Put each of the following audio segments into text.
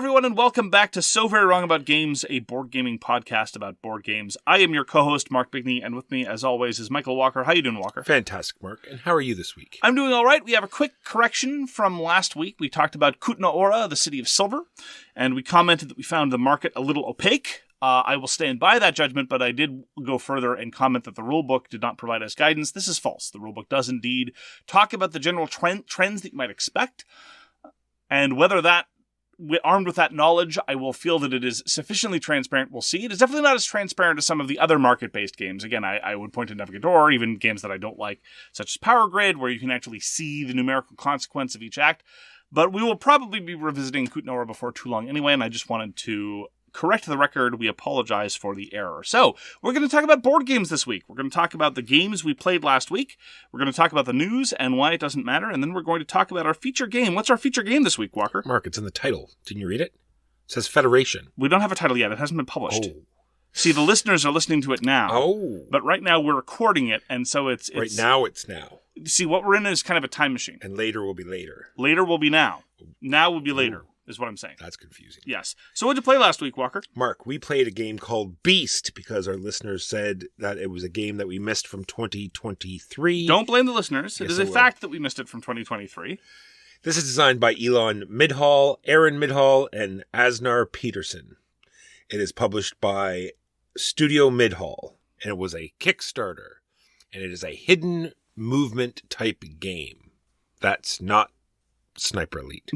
everyone, and welcome back to So Very Wrong About Games, a board gaming podcast about board games. I am your co-host, Mark Bigney, and with me, as always, is Michael Walker. How you doing, Walker? Fantastic, Mark. And how are you this week? I'm doing all right. We have a quick correction from last week. We talked about Kutna Ora, the City of Silver, and we commented that we found the market a little opaque. I will stand by that judgment, but I did go further and comment that the rulebook did not provide us guidance. This is false. The rulebook does indeed talk about the general trends that you might expect, and whether that, armed with that knowledge, I will feel that it is sufficiently transparent. We'll see. It is definitely not as transparent as some of the other market-based games. Again, I would point to Navigador, even games that I don't like, such as Power Grid, where you can actually see the numerical consequence of each act. But we will probably be revisiting Kutna Ora before too long anyway, and I just wanted to correct the record. We apologize for the error. So, we're going to talk about board games this week. We're going to talk about the games we played last week. We're going to talk about the news and why it doesn't matter. And then we're going to talk about our feature game. What's our feature game this week, Walker? Mark, it's in the title. Didn't you read it? It says Federation. We don't have a title yet. It hasn't been published. Oh. See, the listeners are listening to it now. Oh. But right now we're recording it, and so it's... Right now it's now. See, what we're in is kind of a time machine. And later will be later. Later will be now. Now will be later. Is what I'm saying. That's confusing. Yes. So what did you play last week, Walker? Mark, we played a game called Beast because our listeners said that it was a game that we missed from 2023. Don't blame the listeners. Yes, it is a fact that we missed it from 2023. This is designed by Elon Midhall, Aron Midhall, and Assar Pettersson. It is published by Studio Midhall, and it was a Kickstarter, and it is a hidden movement type game. That's not Sniper Elite.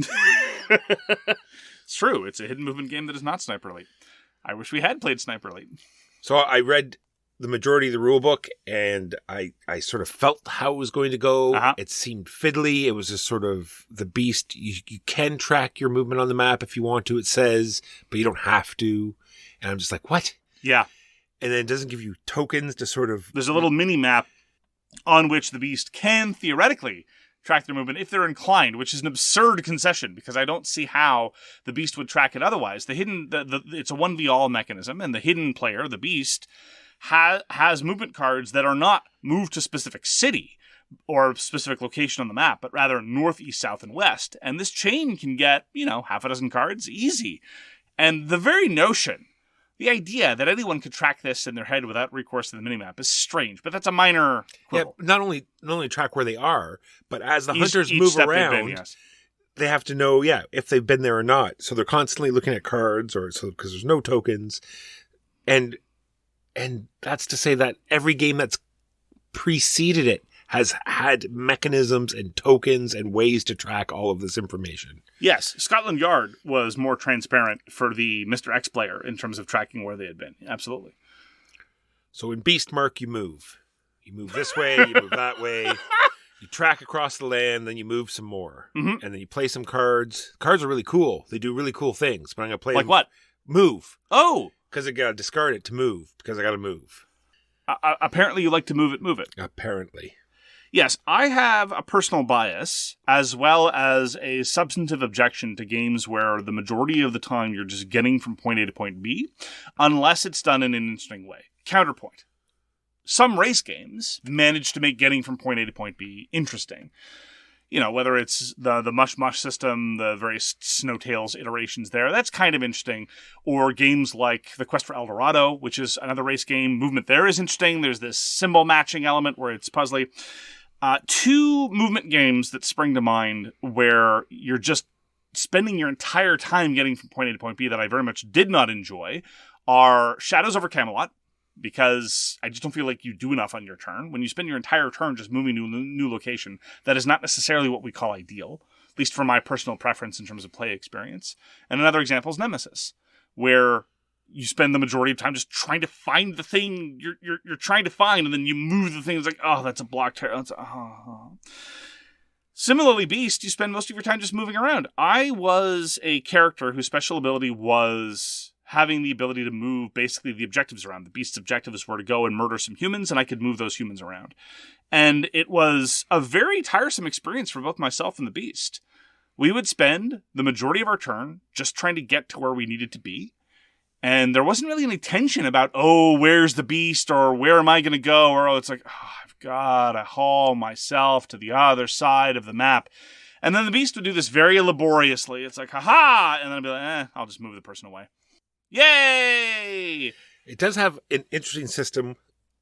It's true. It's a hidden movement game that is not Sniper Elite. I wish we had played Sniper Elite. So I read the majority of the rulebook, and I sort of felt how it was going to go. Uh-huh. It seemed fiddly. It was just sort of the Beast. You can track your movement on the map if you want to, it says, but you don't have to. And I'm just like, what? Yeah. And then it doesn't give you tokens to sort of... There's a little mini-map on which the Beast can theoretically track their movement if they're inclined, which is an absurd concession because I don't see how the Beast would track it otherwise. It's a 1v-all mechanism, and the hidden player, the Beast, has movement cards that are not moved to a specific city or a specific location on the map, but rather north, east, south, and west. And this chain can get, half a dozen cards easy. And the very notion, the idea that anyone could track this in their head without recourse to the minimap is strange, but that's a minor quibble. Yeah, not only track where they are, but as the hunters move around, they have to know, if they've been there or not. So they're constantly looking at cards, because there's no tokens, and that's to say that every game that's preceded it has had mechanisms and tokens and ways to track all of this information. Yes, Scotland Yard was more transparent for the Mr. X player in terms of tracking where they had been. Absolutely. So in Beast, Mark, you move. You move this way, you move that way. You track across the land, then you move some more. Mm-hmm. And then you play some cards. Cards are really cool. They do really cool things, but I'm going to play Like what? Move. Oh! Because I got to discard it to move, because I got to move. Apparently you like to move it. Apparently. Yes, I have a personal bias as well as a substantive objection to games where the majority of the time you're just getting from point A to point B, unless it's done in an interesting way. Counterpoint. Some race games manage to make getting from point A to point B interesting. Whether it's the Mush Mush system, the various Snowtails iterations there, that's kind of interesting. Or games like The Quest for El Dorado, which is another race game. Movement there is interesting. There's this symbol matching element where it's puzzly. Two movement games that spring to mind where you're just spending your entire time getting from point A to point B that I very much did not enjoy are Shadows over Camelot, because I just don't feel like you do enough on your turn. When you spend your entire turn just moving to a new location, that is not necessarily what we call ideal, at least for my personal preference in terms of play experience. And another example is Nemesis, where you spend the majority of time just trying to find the thing you're trying to find, and then you move the thing. It's like, oh, that's a block terror. Similarly, Beast, you spend most of your time just moving around. I was a character whose special ability was having the ability to move basically the objectives around. The Beast's objectives were to go and murder some humans, and I could move those humans around. And it was a very tiresome experience for both myself and the Beast. We would spend the majority of our turn just trying to get to where we needed to be. And there wasn't really any tension about, where's the Beast, or where am I going to go? Or, it's like, I've got to haul myself to the other side of the map. And then the beast would do this very laboriously. It's like, haha! And then I'd be like, I'll just move the person away. Yay! It does have an interesting system,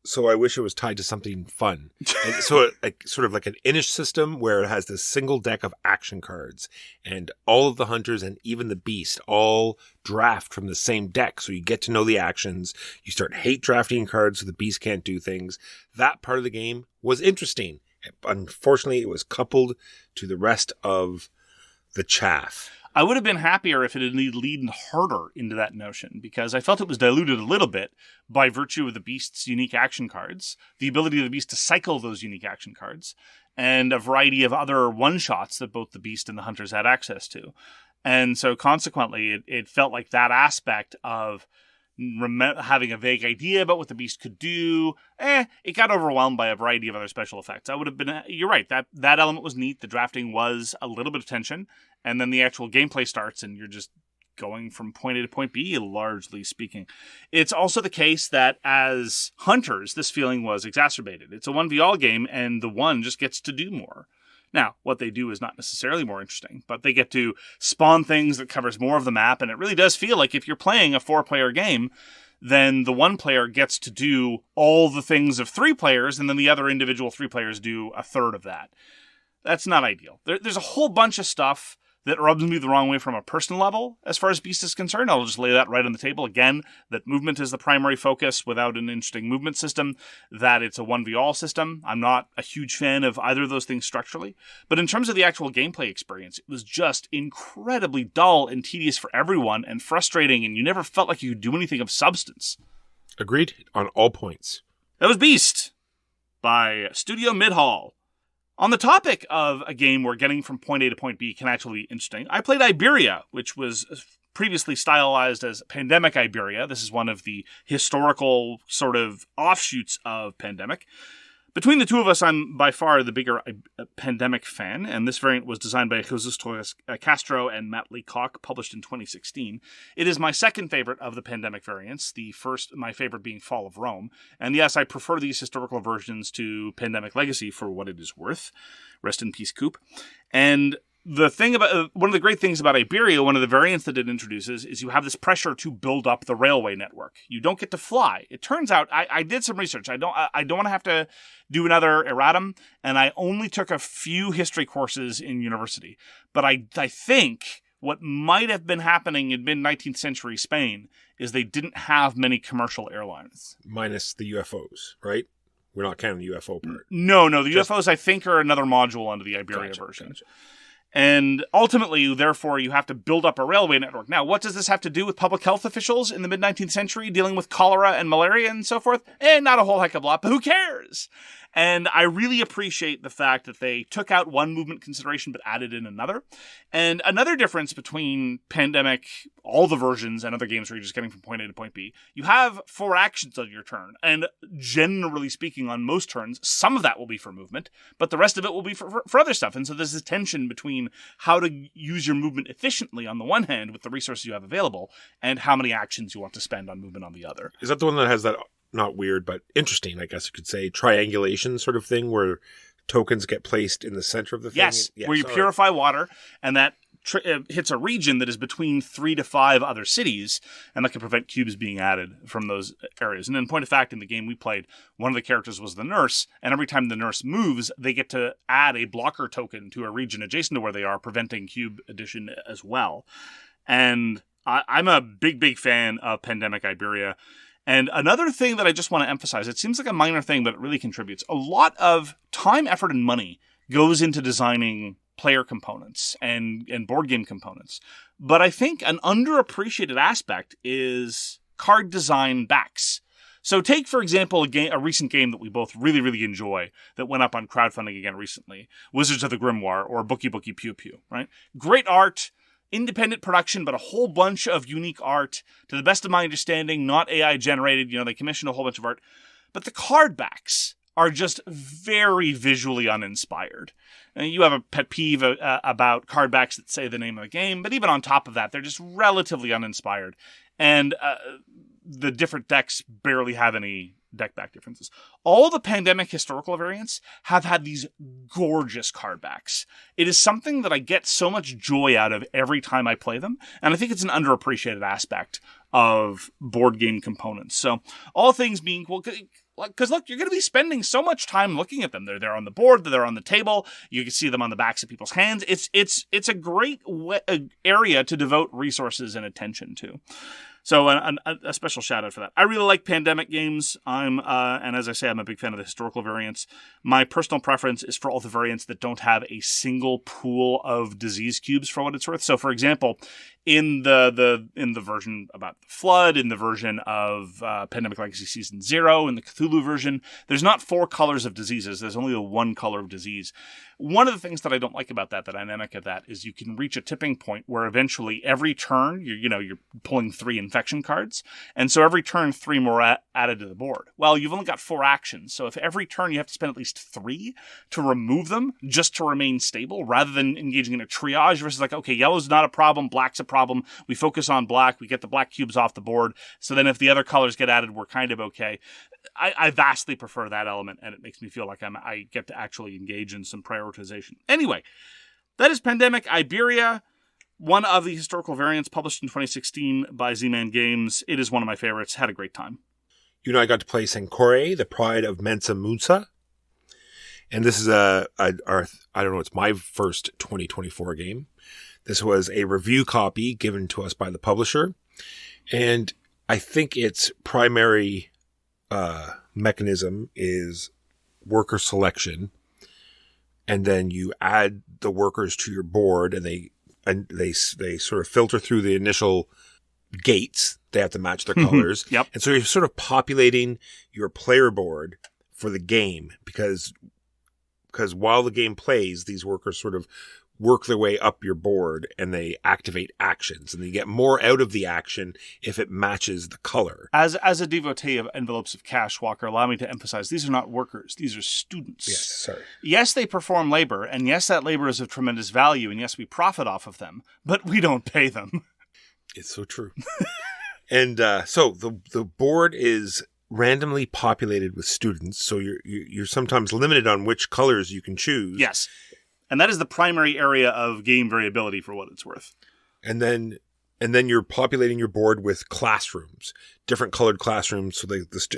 so I wish it was tied to something fun. And so sort of like an Inish system where it has this single deck of action cards, and all of the hunters and even the beast all draft from the same deck. So you get to know the actions. You start hate drafting cards so the beast can't do things. That part of the game was interesting. Unfortunately, it was coupled to the rest of the chaff. I would have been happier if it had leaned harder into that notion, because I felt it was diluted a little bit by virtue of the beast's unique action cards, the ability of the beast to cycle those unique action cards, and a variety of other one-shots that both the beast and the hunters had access to. And so consequently, it felt like that aspect of having a vague idea about what the beast could do, it got overwhelmed by a variety of other special effects. I would have been, you're right, that element was neat. The drafting was a little bit of tension, and then the actual gameplay starts, and you're just going from point A to point B, largely speaking. It's also the case that as hunters, this feeling was exacerbated. It's a 1v all game, and the one just gets to do more. Now, what they do is not necessarily more interesting, but they get to spawn things that covers more of the map, and it really does feel like if you're playing a 4-player game, then the one player gets to do all the things of 3 players, and then the other individual 3 players do a third of that. That's not ideal. There's a whole bunch of stuff that rubs me the wrong way from a personal level as far as Beast is concerned. I'll just lay that right on the table. Again, that movement is the primary focus without an interesting movement system, that it's a 1v all system. I'm not a huge fan of either of those things structurally. But in terms of the actual gameplay experience, it was just incredibly dull and tedious for everyone and frustrating, and you never felt like you could do anything of substance. Agreed on all points. That was Beast by Studio Midhall. On the topic of a game where getting from point A to point B can actually be interesting, I played Iberia, which was previously stylized as Pandemic Iberia. This is one of the historical sort of offshoots of Pandemic. Between the two of us, I'm by far the bigger Pandemic fan, and this variant was designed by Jesús, Torres, Castro, and Matt Leacock, published in 2016. It is my second favorite of the Pandemic variants, the first, my favorite being Fall of Rome. And yes, I prefer these historical versions to Pandemic Legacy for what it is worth. Rest in peace, Coop. And the thing about one of the great things about Iberia, one of the variants that it introduces, is you have this pressure to build up the railway network. You don't get to fly. It turns out I did some research. I don't want to have to do another erratum, and I only took a few history courses in university. But I think what might have been happening in mid-19th century Spain is they didn't have many commercial airlines. Minus the UFOs, right? We're not counting the UFO part. No. The UFOs, I think, are another module under the Iberia version. Gotcha. And ultimately, therefore, you have to build up a railway network. Now, what does this have to do with public health officials in the mid-19th century dealing with cholera and malaria and so forth? Not a whole heck of a lot, but who cares? And I really appreciate the fact that they took out one movement consideration but added in another. And another difference between Pandemic, all the versions, and other games where you're just getting from point A to point B, you have 4 actions on your turn. And generally speaking, on most turns, some of that will be for movement, but the rest of it will be for other stuff. And so there's this tension between how to use your movement efficiently on the one hand with the resources you have available, and how many actions you want to spend on movement on the other. Is that the one that has that, not weird, but interesting, I guess you could say, triangulation sort of thing where tokens get placed in the center of the thing? Yes, where you purify water, and that hits a region that is between 3 to 5 other cities, and that can prevent cubes being added from those areas. And in point of fact, in the game we played, one of the characters was the nurse, and every time the nurse moves, they get to add a blocker token to a region adjacent to where they are, preventing cube addition as well. And I'm a big fan of Pandemic Iberia. And another thing that I just want to emphasize, it seems like a minor thing, but it really contributes. A lot of time, effort, and money goes into designing player components and board game components. But I think an underappreciated aspect is card design backs. So take, for example, a recent game that we both really enjoy that went up on crowdfunding again recently, Wizards of the Grimoire, or Bookie Pew Pew, right? Great art, independent production, but a whole bunch of unique art. To the best of my understanding, not AI generated. They commissioned a whole bunch of art. But the card backs are just very visually uninspired. And you have a pet peeve about card backs that say the name of the game, but even on top of that, they're just relatively uninspired. And the different decks barely have any deck back differences. All the Pandemic historical variants have had these gorgeous card backs. It is something that I get so much joy out of every time I play them, and I think it's an underappreciated aspect of board game components. So all things being equal, because look, you're going to be spending so much time looking at them. They're there on the board, they're on the table. You can see them on the backs of people's hands. It's a great area to devote resources and attention to. So a special shout out for that. I really like Pandemic games. And as I say, I'm a big fan of the historical variants. My personal preference is for all the variants that don't have a single pool of disease cubes for what it's worth. So, for example, in the version about the Flood, in the version of Pandemic Legacy Season 0, in the Cthulhu version, there's not 4 colors of diseases. There's only the 1 color of disease. One of the things that I don't like about that, the dynamic of that, is you can reach a tipping point where eventually every turn, you're pulling 3 infection cards, and so every turn 3 more added to the board. Well, you've only got 4 actions, so if every turn you have to spend at least 3 to remove them just to remain stable, rather than engaging in a triage versus like, okay, yellow's not a problem, black's a problem, we focus on black, we get the black cubes off the board, so then if the other colors get added, we're kind of okay. I vastly prefer that element, and it makes me feel like I get to actually engage in some prioritization. Anyway, that is Pandemic Iberia, one of the historical variants published in 2016 by Z-Man Games. It is one of my favorites. Had a great time. You know, I got to play Sankoré, the Pride of Musa. And this is it's my first 2024 game. This was a review copy given to us by the publisher. And I think its primary mechanism is worker selection. And then you add the workers to your board, and they sort of filter through the initial gates. They have to match their colors. Yep. And so you're sort of populating your player board for the game because while the game plays, these workers sort of work their way up your board and they activate actions, and you get more out of the action if it matches the color. As a devotee of envelopes of cash, Walker, allow me to emphasize, these are not workers. These are students. Yes, sorry. Yes, they perform labor, and yes, that labor is of tremendous value, and yes, we profit off of them, but we don't pay them. It's so true. And so the board is randomly populated with students, so you're sometimes limited on which colors you can choose. Yes. And that is the primary area of game variability for what it's worth. And then you're populating your board with classrooms, different colored classrooms. So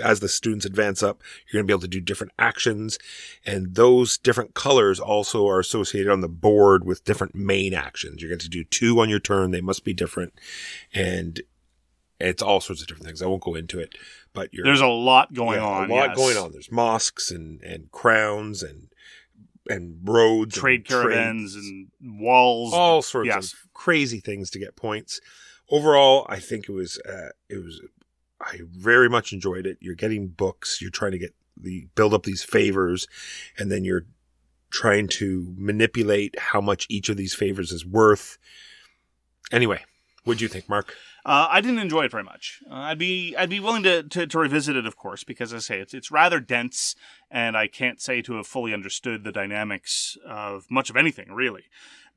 as the students advance up, you're going to be able to do different actions. And those different colors also are associated on the board with different main actions. You're going to do 2 on your turn. They must be different. And it's all sorts of different things. I won't go into it, but there's a lot going on. A lot going on. There's mosques and crowns and roads, trade caravans and walls, all sorts of crazy things to get points. Overall, I think I very much enjoyed it. You're getting books, you're trying to build up these favors, and then you're trying to manipulate how much each of these favors is worth. Anyway, what'd you think, Mark? I didn't enjoy it very much. I'd be willing to revisit it, of course, because as I say, it's rather dense, and I can't say to have fully understood the dynamics of much of anything, really.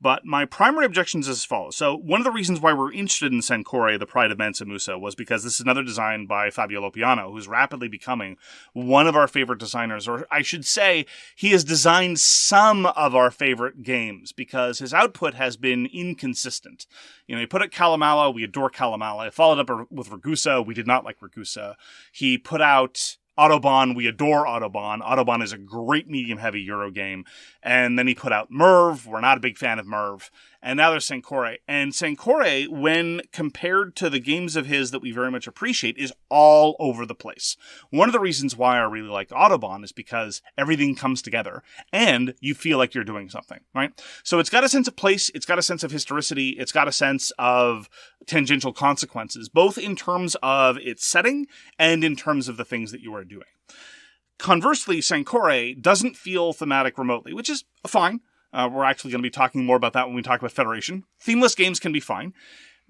But my primary objections is as follows. So one of the reasons why we're interested in Sankoré, the Pride of Musa, was because this is another design by Fabio Lopiano, who's rapidly becoming one of our favorite designers, or I should say, he has designed some of our favorite games, because his output has been inconsistent. You know, he put out Kalamala, we adore Kalamala. He followed up with Ragusa, we did not like Ragusa. He put out Autobahn, we adore Autobahn. Autobahn is a great medium-heavy Euro game. And then he put out Merv. We're not a big fan of Merv. And now there's Sankoré. And Sankoré, when compared to the games of his that we very much appreciate, is all over the place. One of the reasons why I really like Autobahn is because everything comes together and you feel like you're doing something, right? So it's got a sense of place, it's got a sense of historicity, it's got a sense of tangential consequences, both in terms of its setting and in terms of the things that you are doing. Conversely, Sankoré doesn't feel thematic remotely, which is fine. We're actually going to be talking more about that when we talk about Federation. Themeless games can be fine.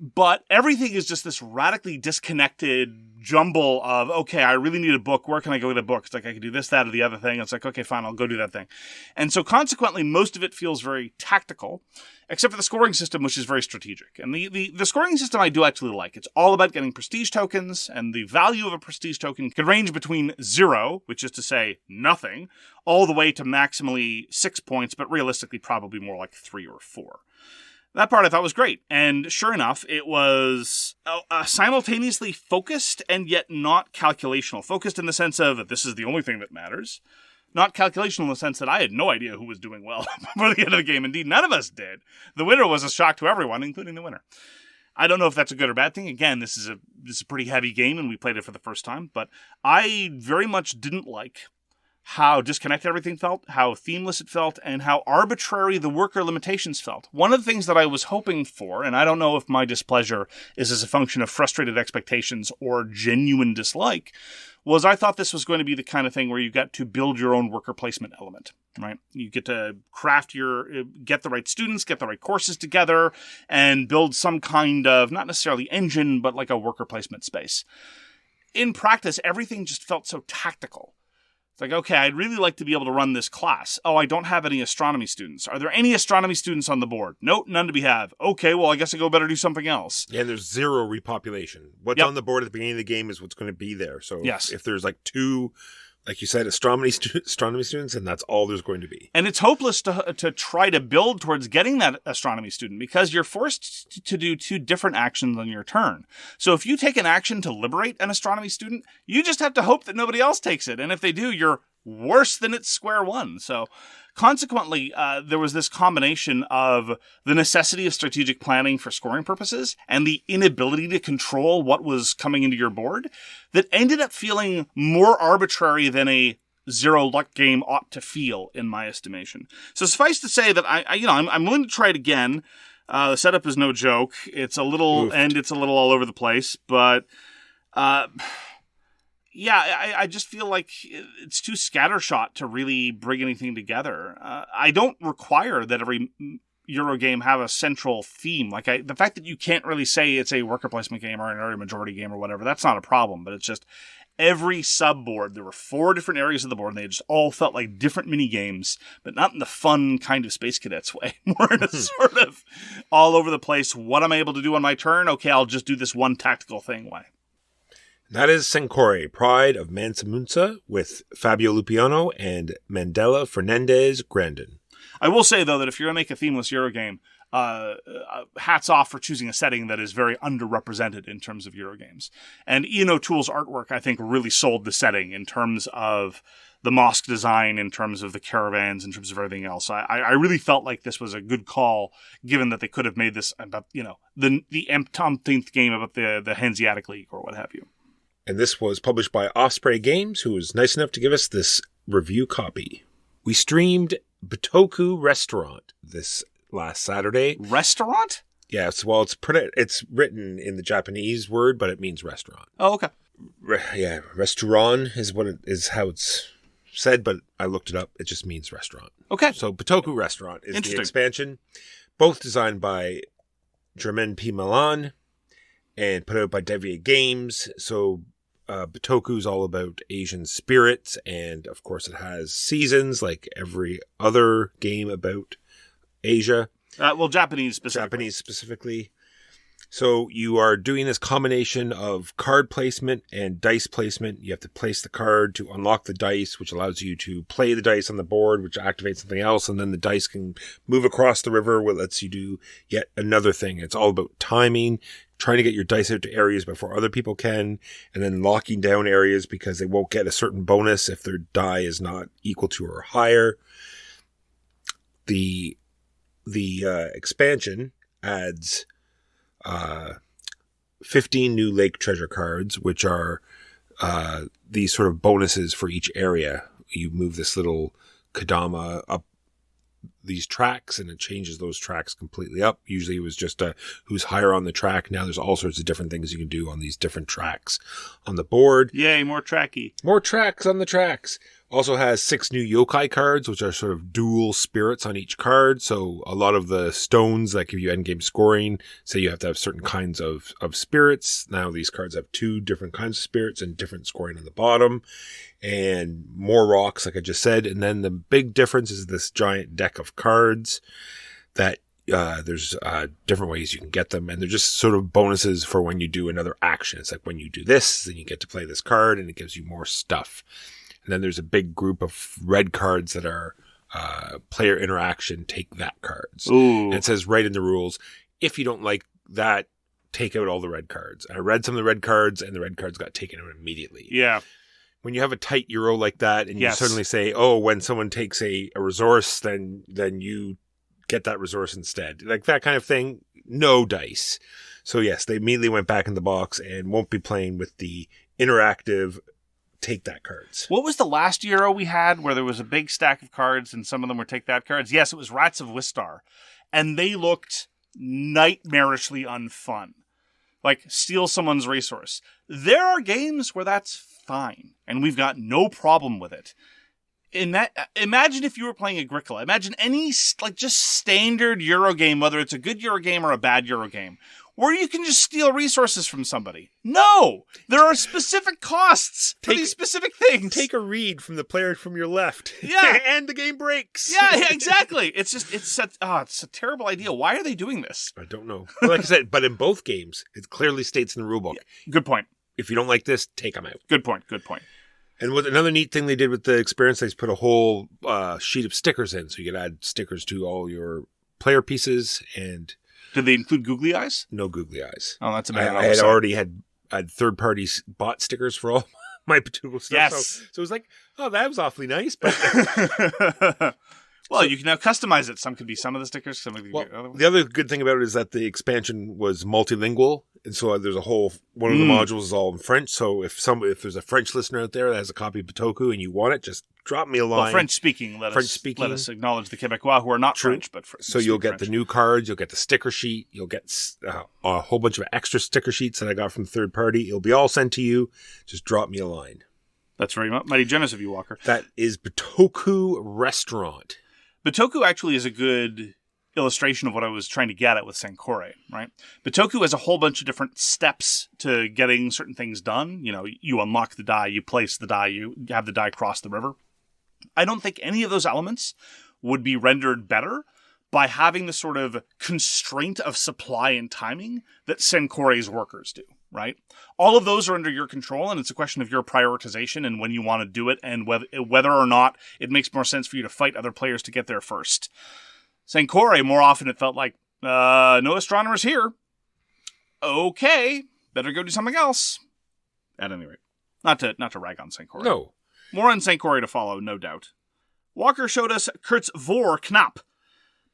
But everything is just this radically disconnected jumble of, okay, I really need a book. Where can I go get a book? It's like, I can do this, that, or the other thing. It's like, okay, fine, I'll go do that thing. And so consequently, most of it feels very tactical, except for the scoring system, which is very strategic. And the scoring system I do actually like. It's all about getting prestige tokens, and the value of a prestige token can range between 0, which is to say nothing, all the way to maximally 6 points, but realistically probably more like 3 or 4. That part I thought was great. And sure enough, it was simultaneously focused and yet not calculational. Focused in the sense of that this is the only thing that matters. Not calculational in the sense that I had no idea who was doing well before the end of the game. Indeed, none of us did. The winner was a shock to everyone, including the winner. I don't know if that's a good or bad thing. Again, this is a pretty heavy game, and we played it for the first time. But I very much didn't like how disconnected everything felt, how themeless it felt, and how arbitrary the worker limitations felt. One of the things that I was hoping for, and I don't know if my displeasure is as a function of frustrated expectations or genuine dislike, was I thought this was going to be the kind of thing where you got to build your own worker placement element, right? You get to get the right students, get the right courses together, and build some kind of, not necessarily engine, but like a worker placement space. In practice, everything just felt so tactical. It's like, okay, I'd really like to be able to run this class. Oh, I don't have any astronomy students. Are there any astronomy students on the board? Nope, none to be have. Okay, well, I guess I better do something else. Yeah, and there's 0 repopulation. What's on the board at the beginning of the game is what's going to be there. So if there's like 2, like you said, astronomy students, and that's all there's going to be. And it's hopeless to try to build towards getting that astronomy student because you're forced to do 2 different actions on your turn. So if you take an action to liberate an astronomy student, you just have to hope that nobody else takes it. And if they do, you're worse than it's square one. So consequently, there was this combination of the necessity of strategic planning for scoring purposes and the inability to control what was coming into your board that ended up feeling more arbitrary than a 0 luck game ought to feel, in my estimation. So suffice to say that I'm willing to try it again. The setup is no joke. It's a little all over the place, but yeah, I just feel like it's too scattershot to really bring anything together. I don't require that every Euro game have a central theme. Like the fact that you can't really say it's a worker placement game or an area majority game or whatever, that's not a problem. But it's just every sub-board, there were 4 different areas of the board, and they just all felt like different mini-games, but not in the fun kind of Space Cadets way. More in a sort of all over the place, what am I able to do on my turn? Okay, I'll just do this one tactical thing way. That is Sankoré, Pride of Musa, with Fabio Lopiano and Mandela Fernandez-Grandon. I will say, though, that if you're going to make a themeless Euro game, hats off for choosing a setting that is very underrepresented in terms of Euro games. And Ian O'Toole's artwork, I think, really sold the setting in terms of the mosque design, in terms of the caravans, in terms of everything else. I really felt like this was a good call, given that they could have made this about, the umpteenth game about the Hanseatic League or what have you. And this was published by Osprey Games, who was nice enough to give us this review copy. We streamed Bitoku Restaurant this last Saturday. Restaurant? Yes, well, it's written in the Japanese word, but it means restaurant. Oh, okay. Restaurant is how it's said, but I looked it up. It just means restaurant. Okay. So Bitoku Restaurant is the expansion, both designed by Germán P. Millán and put out by Devir Games. So Bitoku is all about Asian spirits, and of course it has seasons like every other game about Asia. Japanese specifically. So you are doing this combination of card placement and dice placement. You have to place the card to unlock the dice, which allows you to play the dice on the board, which activates something else, and then the dice can move across the river, which lets you do yet another thing. It's all about timing, trying to get your dice out to areas before other people can, and then locking down areas because they won't get a certain bonus if their die is not equal to or higher. The expansion adds 15 new lake treasure cards, which are these sort of bonuses for each area. You move this little Kadama up these tracks, and it changes those tracks completely up. Usually it was just who's higher on the track. Now there's all sorts of different things you can do on these different tracks on the board. Yay, more tracky. More tracks on the tracks. Also has 6 new yokai cards, which are sort of dual spirits on each card. So a lot of the stones that give you endgame scoring, say you have to have certain kinds of spirits. Now these cards have 2 different kinds of spirits and different scoring on the bottom. And more rocks, like I just said. And then the big difference is this giant deck of cards that there's different ways you can get them. And they're just sort of bonuses for when you do another action. It's like when you do this, then you get to play this card and it gives you more stuff. And then there's a big group of red cards that are player interaction, take that cards. Ooh. And it says right in the rules, if you don't like that, take out all the red cards. And I read some of the red cards, and the red cards got taken out immediately. Yeah. When you have a tight Euro like that, and you suddenly say, oh, when someone takes a resource, then you get that resource instead. Like that kind of thing, no dice. So yes, they immediately went back in the box and won't be playing with the interactive take that cards. What was the last Euro we had where there was a big stack of cards and some of them were take that cards? Yes, it was Rats of Wistar. And they looked nightmarishly unfun. Like, steal someone's resource. There are games where that's fine, and we've got no problem with it. Imagine if you were playing Agricola. Imagine any, like, just standard Euro game, whether it's a good Euro game or a bad Euro game, where you can just steal resources from somebody. No! There are specific costs for these specific things. Take a read from the player from your left. Yeah. And the game breaks. Yeah, exactly. It's a terrible idea. Why are they doing this? I don't know. But like I said, but in both games, it clearly states in the rulebook. Yeah. Good point. If you don't like this, take them out. Good point. And what another neat thing they did with the experience, they put a whole sheet of stickers in, so you could add stickers to all your player pieces. And did they include googly eyes? No googly eyes. Oh, that's a bad I had already had third parties bought stickers for all my Bitoku stuff. Yes. So it was like, oh, that was awfully nice. But well, you can now customize it. Some could be some of the stickers, some could be other ones. The other good thing about it is that the expansion was multilingual. And so there's a whole, one of the modules is all in French. So if there's a French listener out there that has a copy of Bitoku and you want it, just drop me a line. Well, French speaking. Let us acknowledge the Quebecois who are not French, but so you'll get the new cards, you'll get the sticker sheet, you'll get a whole bunch of extra sticker sheets that I got from the third party. It'll be all sent to you. Just drop me a line. That's very mighty generous of you, Walker. That is Bitoku Restaurant. Bitoku actually is a good illustration of what I was trying to get at with Sankoré, right? Bitoku has a whole bunch of different steps to getting certain things done. You know, you unlock the die, you place the die, you have the die cross the river. I don't think any of those elements would be rendered better by having the sort of constraint of supply and timing that Sankoré's workers do, right? All of those are under your control, and it's a question of your prioritization and when you want to do it, and whether or not it makes more sense for you to fight other players to get there first. Sankoré, more often it felt like, no astronomers here. Okay, better go do something else. At any rate, not to rag on Sankoré. No. More on Sankoré to follow, no doubt. Walker showed us Kurz vor Knapp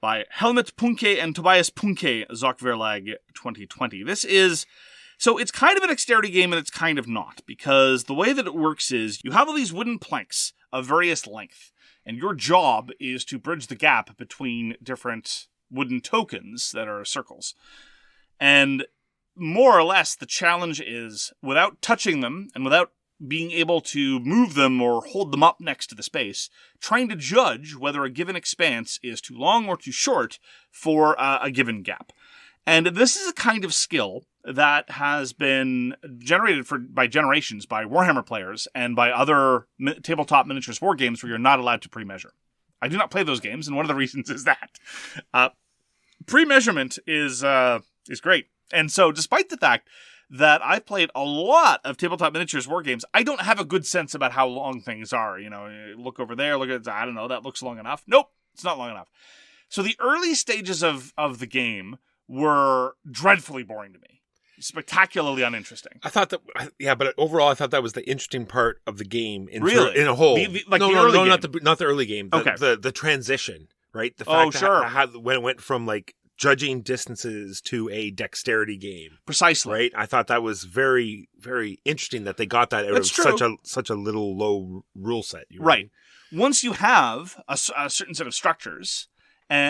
by Helmut Punke and Tobias Punke, Zockverlag 2020. So it's kind of a dexterity game and it's kind of not, because the way that it works is you have all these wooden planks of various length, and your job is to bridge the gap between different wooden tokens that are circles. And more or less, the challenge is, without touching them and without being able to move them or hold them up next to the space, trying to judge whether a given expanse is too long or too short for a given gap. And this is a kind of skill that has been generated by generations by Warhammer players and by other tabletop miniatures war games where you're not allowed to pre-measure. I do not play those games, and one of the reasons is that. Pre-measurement is great. And so despite the fact that I've played a lot of tabletop miniatures war games, I don't have a good sense about how long things are. You know, look over there, look at, I don't know, that looks long enough. Nope, it's not long enough. So the early stages of the game were dreadfully boring to me. Spectacularly uninteresting. I thought that, but overall, I thought that was the interesting part of the game in a whole. Not the early game. The transition, right? The fact when it went from like judging distances to a dexterity game, precisely. Right. I thought that was very, very interesting that they got that out of such a little low rule set. Right. Once you have a certain set of structures,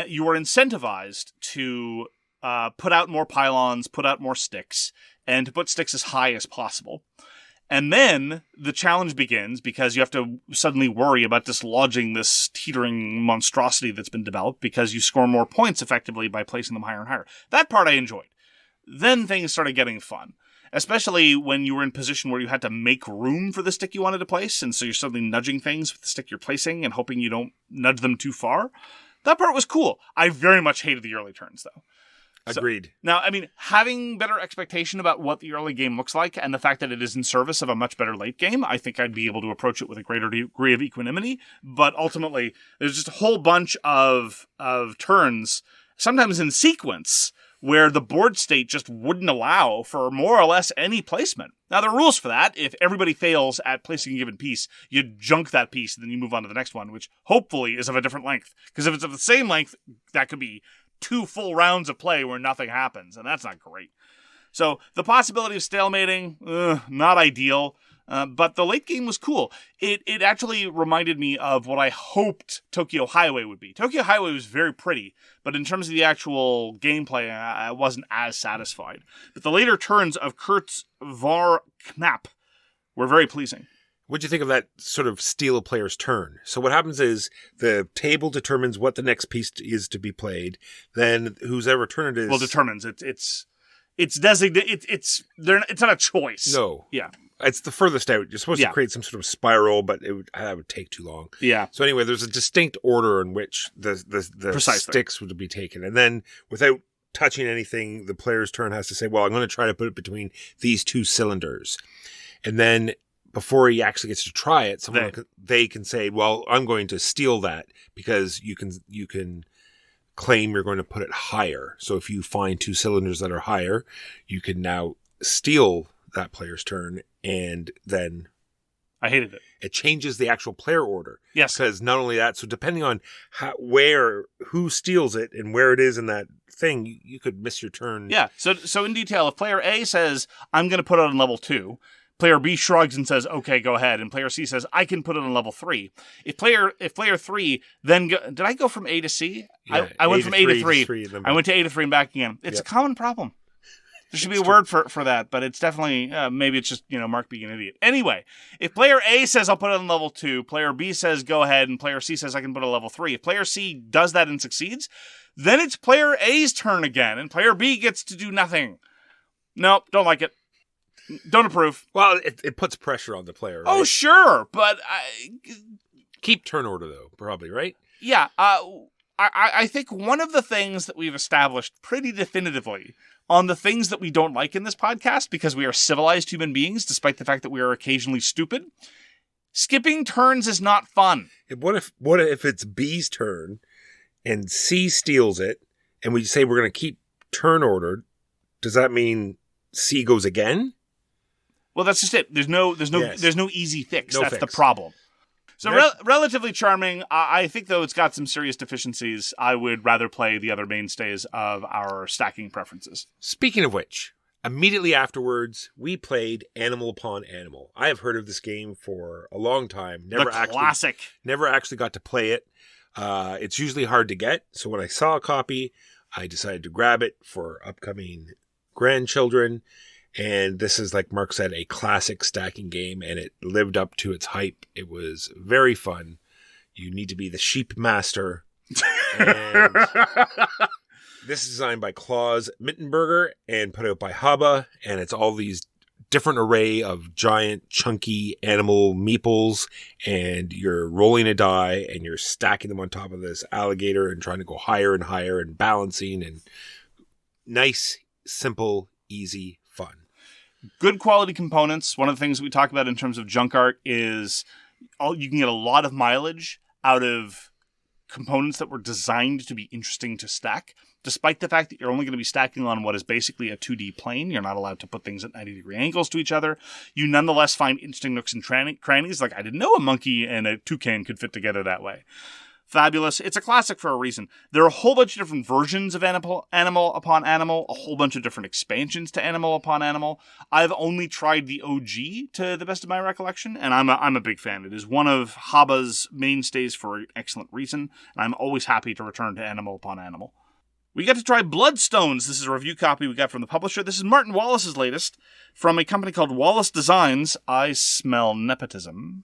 you are incentivized to put out more pylons, put out more sticks, and to put sticks as high as possible. And then the challenge begins because you have to suddenly worry about dislodging this teetering monstrosity that's been developed because you score more points effectively by placing them higher and higher. That part I enjoyed. Then things started getting fun, especially when you were in position where you had to make room for the stick you wanted to place, and so you're suddenly nudging things with the stick you're placing and hoping you don't nudge them too far. That part was cool. I very much hated the early turns, though. Agreed. So, now, I mean, having better expectation about what the early game looks like and the fact that it is in service of a much better late game, I think I'd be able to approach it with a greater degree of equanimity. But ultimately, there's just a whole bunch of turns, sometimes in sequence, where the board state just wouldn't allow for more or less any placement. Now, there are rules for that. If everybody fails at placing a given piece, you junk that piece and then you move on to the next one, which hopefully is of a different length. Because if it's of the same length, that could be 2 full rounds of play where nothing happens, and that's not great. So the possibility of stalemating, not ideal, but the late game was cool. It actually reminded me of what I hoped Tokyo Highway would be. Tokyo Highway was very pretty, but in terms of the actual gameplay, I wasn't as satisfied. But the later turns of Kurz var Knapp were very pleasing. What'd you think of that sort of steal a player's turn? So what happens is the table determines what the next piece is to be played. Then whoever turn it is... Well, determines. It's designated. It's not a choice. No. Yeah. It's the furthest out. You're supposed to create some sort of spiral, but that would take too long. Yeah. So anyway, there's a distinct order in which the sticks would be taken. And then without touching anything, the player's turn has to say, well, I'm going to try to put it between these 2 cylinders. And then before he actually gets to try it, they can say, well, I'm going to steal that because you can claim you're going to put it higher. So if you find 2 cylinders that are higher, you can now steal that player's turn, and then I hated it. It changes the actual player order. Yes. Because not only that, so depending on who steals it and where it is in that thing, you could miss your turn. Yeah. So in detail, if player A says, I'm going to put it on level 2, player B shrugs and says, okay, go ahead. And player C says, I can put it on level 3. If player 3 then did I go from A to C? Yeah, I went from A to 3. Then I went to A to 3 and back again. It's a common problem. There should be a word for that, but it's definitely, maybe it's just, Mark being an idiot. Anyway, if player A says I'll put it on level 2, player B says go ahead, and player C says I can put it on level 3. If player C does that and succeeds, then it's player A's turn again, and player B gets to do nothing. Nope, don't like it. Don't approve. Well, it puts pressure on the player, right? Oh, sure, but... Keep turn order, though, probably, right? Yeah, I think one of the things that we've established pretty definitively on the things that we don't like in this podcast, because we are civilized human beings, despite the fact that we are occasionally stupid, skipping turns is not fun. What if it's B's turn and C steals it, and we say we're going to keep turn order? Does that mean C goes again? Well, that's just it. There's no easy fix. That's fix. the problem. So relatively charming. I think, though, it's got some serious deficiencies. I would rather play the other mainstays of our stacking preferences. Speaking of which, immediately afterwards, we played Animal Upon Animal. I have heard of this game for a long time. Classic. Never actually got to play it. It's usually hard to get. So when I saw a copy, I decided to grab it for upcoming grandchildren. And this is, like Mark said, a classic stacking game, and it lived up to its hype. It was very fun. You need to be the sheep master. And this is designed by Klaus Mittenberger and put out by Haba, and it's all these different array of giant, chunky animal meeples, and you're rolling a die, and you're stacking them on top of this alligator and trying to go higher and higher and balancing, and nice, simple, easy fun. Good quality components. One of the things we talk about in terms of junk art is you can get a lot of mileage out of components that were designed to be interesting to stack. Despite the fact that you're only going to be stacking on what is basically a 2D plane, you're not allowed to put things at 90-degree angles to each other. You nonetheless find interesting nooks and crannies. Like, I didn't know a monkey and a toucan could fit together that way. fabulous. It's a classic for a reason. There are a whole bunch of different versions of Animal Upon Animal, a whole bunch of different expansions to Animal Upon Animal. I've only tried the OG to the best of my recollection, and I'm a big fan. It is one of Haba's mainstays for an excellent reason, and I'm always happy to return to Animal Upon Animal. We got to try Bloodstones. This is a review copy we got from the publisher. This is Martin Wallace's latest from a company called Wallace Designs. I smell nepotism.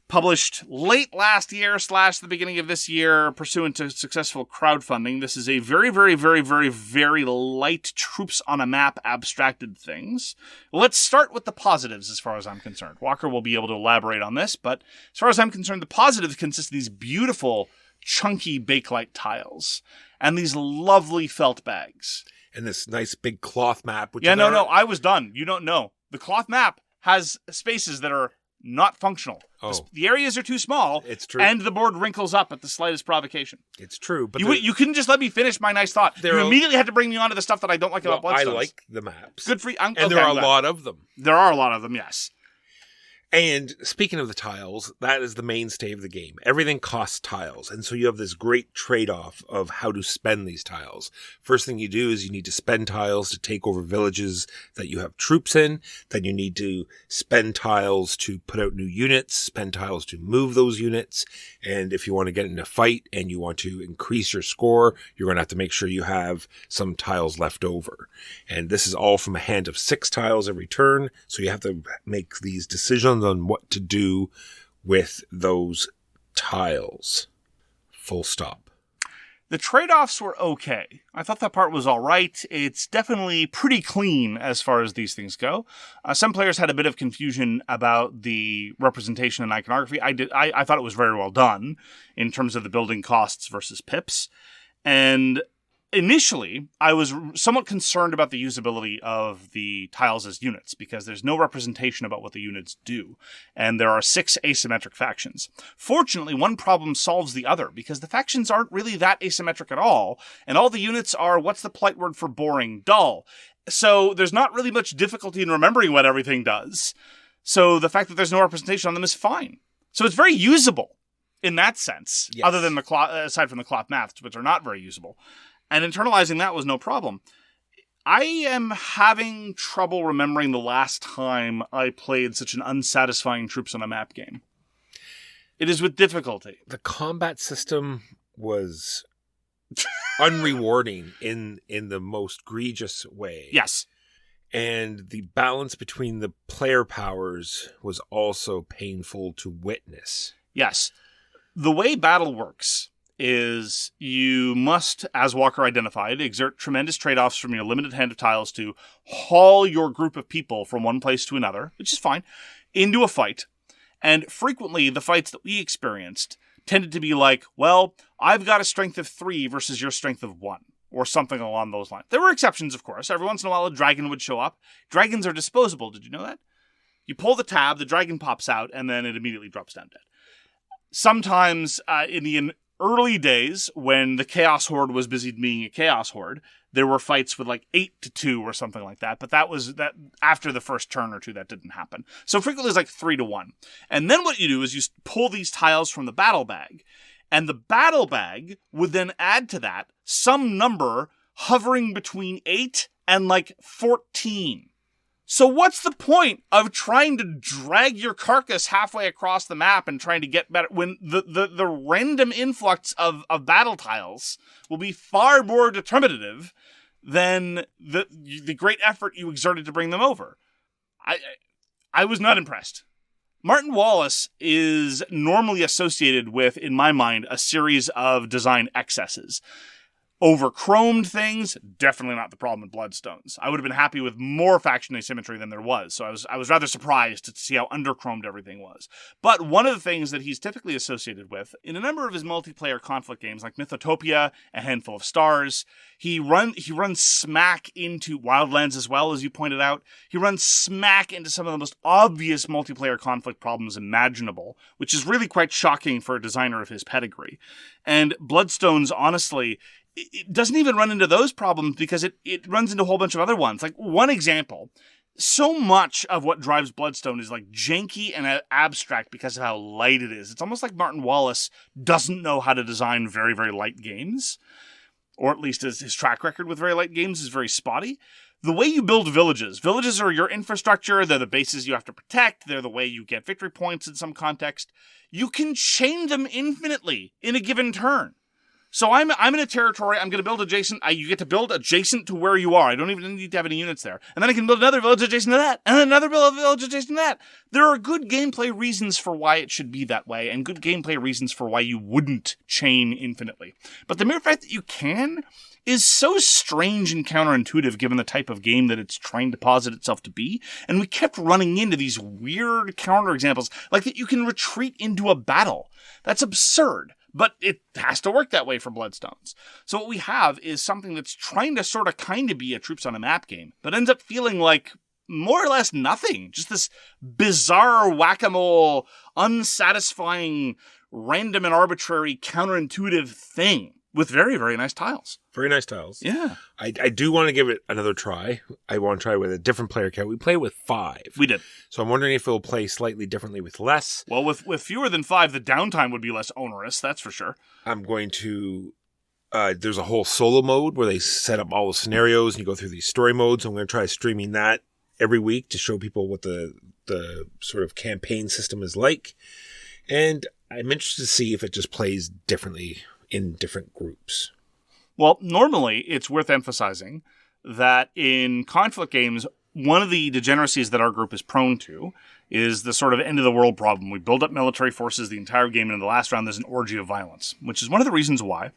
Published late last year / the beginning of this year, pursuant to successful crowdfunding. This is a very, very, very, very, very light troops on a map abstracted things. Let's start with the positives as far as I'm concerned. Walker will be able to elaborate on this, but as far as I'm concerned, the positives consist of these beautiful, chunky Bakelite tiles and these lovely felt bags. And this nice big cloth map. Which no, I was done. You don't know. The cloth map has spaces that are not functional. Oh. The areas are too small. It's true. And the board wrinkles up at the slightest provocation. It's true. But you couldn't just let me finish my nice thought. You immediately had to bring me on to the stuff that I don't like about Bloodstones. I like the maps. Good for you. There are a lot of them. There are a lot of them, yes. And speaking of the tiles, that is the mainstay of the game. Everything costs tiles. And so you have this great trade-off of how to spend these tiles. First thing you do is you need to spend tiles to take over villages that you have troops in. Then you need to spend tiles to put out new units, spend tiles to move those units. And if you want to get in a fight and you want to increase your score, you're going to have to make sure you have some tiles left over. And this is all from a hand of 6 tiles every turn. So you have to make these decisions on what to do with those tiles. Full stop. The trade-offs were okay. I thought that part was all right. It's definitely pretty clean as far as these things go. Some players had a bit of confusion about the representation and iconography. I thought it was very well done in terms of the building costs versus pips. And initially, I was somewhat concerned about the usability of the tiles as units because there's no representation about what the units do, and there are 6 asymmetric factions. Fortunately, one problem solves the other because the factions aren't really that asymmetric at all, and all the units are, what's the polite word for boring? Dull. So there's not really much difficulty in remembering what everything does. So the fact that there's no representation on them is fine. So it's very usable in that sense, yes. Other than aside from the cloth maths, which are not very usable. And internalizing that was no problem. I am having trouble remembering the last time I played such an unsatisfying troops on a map game. It is with difficulty. The combat system was unrewarding in the most egregious way. Yes. And the balance between the player powers was also painful to witness. Yes. The way battle works is you must, as Walker identified, exert tremendous trade-offs from your limited hand of tiles to haul your group of people from one place to another, which is fine, into a fight. And frequently, the fights that we experienced tended to be like, well, I've got a strength of 3 versus your strength of 1, or something along those lines. There were exceptions, of course. Every once in a while, a dragon would show up. Dragons are disposable. Did you know that? You pull the tab, the dragon pops out, and then it immediately drops down dead. Sometimes, in the early days, when the Chaos Horde was busy being a Chaos Horde, there were fights with like 8-2 or something like that. But that was that after the first turn or two, that didn't happen. So frequently it's like 3-1. And then what you do is you pull these tiles from the battle bag, and the battle bag would then add to that some number hovering between 8 and like 14. So what's the point of trying to drag your carcass halfway across the map and trying to get better when the random influx of battle tiles will be far more determinative than the great effort you exerted to bring them over? I was not impressed. Martin Wallace is normally associated with, in my mind, a series of design excesses. Over-chromed things, definitely not the problem with Bloodstones. I would have been happy with more faction asymmetry than there was, so I was rather surprised to see how under-chromed everything was. But one of the things that he's typically associated with, in a number of his multiplayer conflict games, like Mythotopia, A Handful of Stars, he runs smack into Wildlands as well, as you pointed out. He runs smack into some of the most obvious multiplayer conflict problems imaginable, which is really quite shocking for a designer of his pedigree. And Bloodstones, honestly, it doesn't even run into those problems because it runs into a whole bunch of other ones. Like one example, so much of what drives Bloodstone is like janky and abstract because of how light it is. It's almost like Martin Wallace doesn't know how to design very, very light games, or at least his track record with very light games is very spotty. The way you build villages are your infrastructure, they're the bases you have to protect, they're the way you get victory points in some context. You can chain them infinitely in a given turn. So I'm in a territory, I'm going to build adjacent, you get to build adjacent to where you are. I don't even need to have any units there. And then I can build another village adjacent to that, and then another village adjacent to that. There are good gameplay reasons for why it should be that way, and good gameplay reasons for why you wouldn't chain infinitely. But the mere fact that you can is so strange and counterintuitive given the type of game that it's trying to posit itself to be. And we kept running into these weird counterexamples, like that you can retreat into a battle. That's absurd. But it has to work that way for Bloodstones. So what we have is something that's trying to sort of kind of be a troops on a map game, but ends up feeling like more or less nothing. Just this bizarre whack-a-mole, unsatisfying, random and arbitrary, counterintuitive thing with very, very nice tiles. Very nice tiles. Yeah. I do want to give it another try. I want to try with a different player count. We played with 5. We did. So I'm wondering if it'll play slightly differently with less. Well, with fewer than 5, the downtime would be less onerous, that's for sure. I'm going to... there's a whole solo mode where they set up all the scenarios and you go through these story modes. I'm going to try streaming that every week to show people what the sort of campaign system is like. And I'm interested to see if it just plays differently in different groups. Well, normally it's worth emphasizing that in conflict games, one of the degeneracies that our group is prone to is the sort of end of the world problem. We build up military forces the entire game, and in the last round there's an orgy of violence, which is one of the reasons why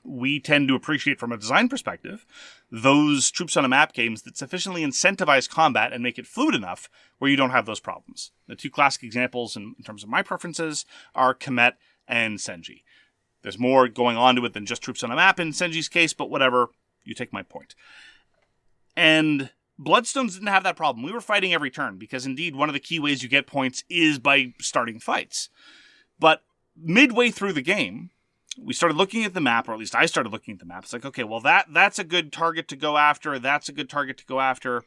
we tend to appreciate from a design perspective those troops on a map games that sufficiently incentivize combat and make it fluid enough where you don't have those problems. The 2 classic examples in terms of my preferences are Kemet and Senji. There's more going on to it than just troops on a map in Senji's case, but whatever, you take my point. And Bloodstones didn't have that problem. We were fighting every turn, because indeed one of the key ways you get points is by starting fights. But midway through the game, we started looking at the map, or at least I started looking at the map. It's like, okay, well that's a good target to go after, that's a good target to go after.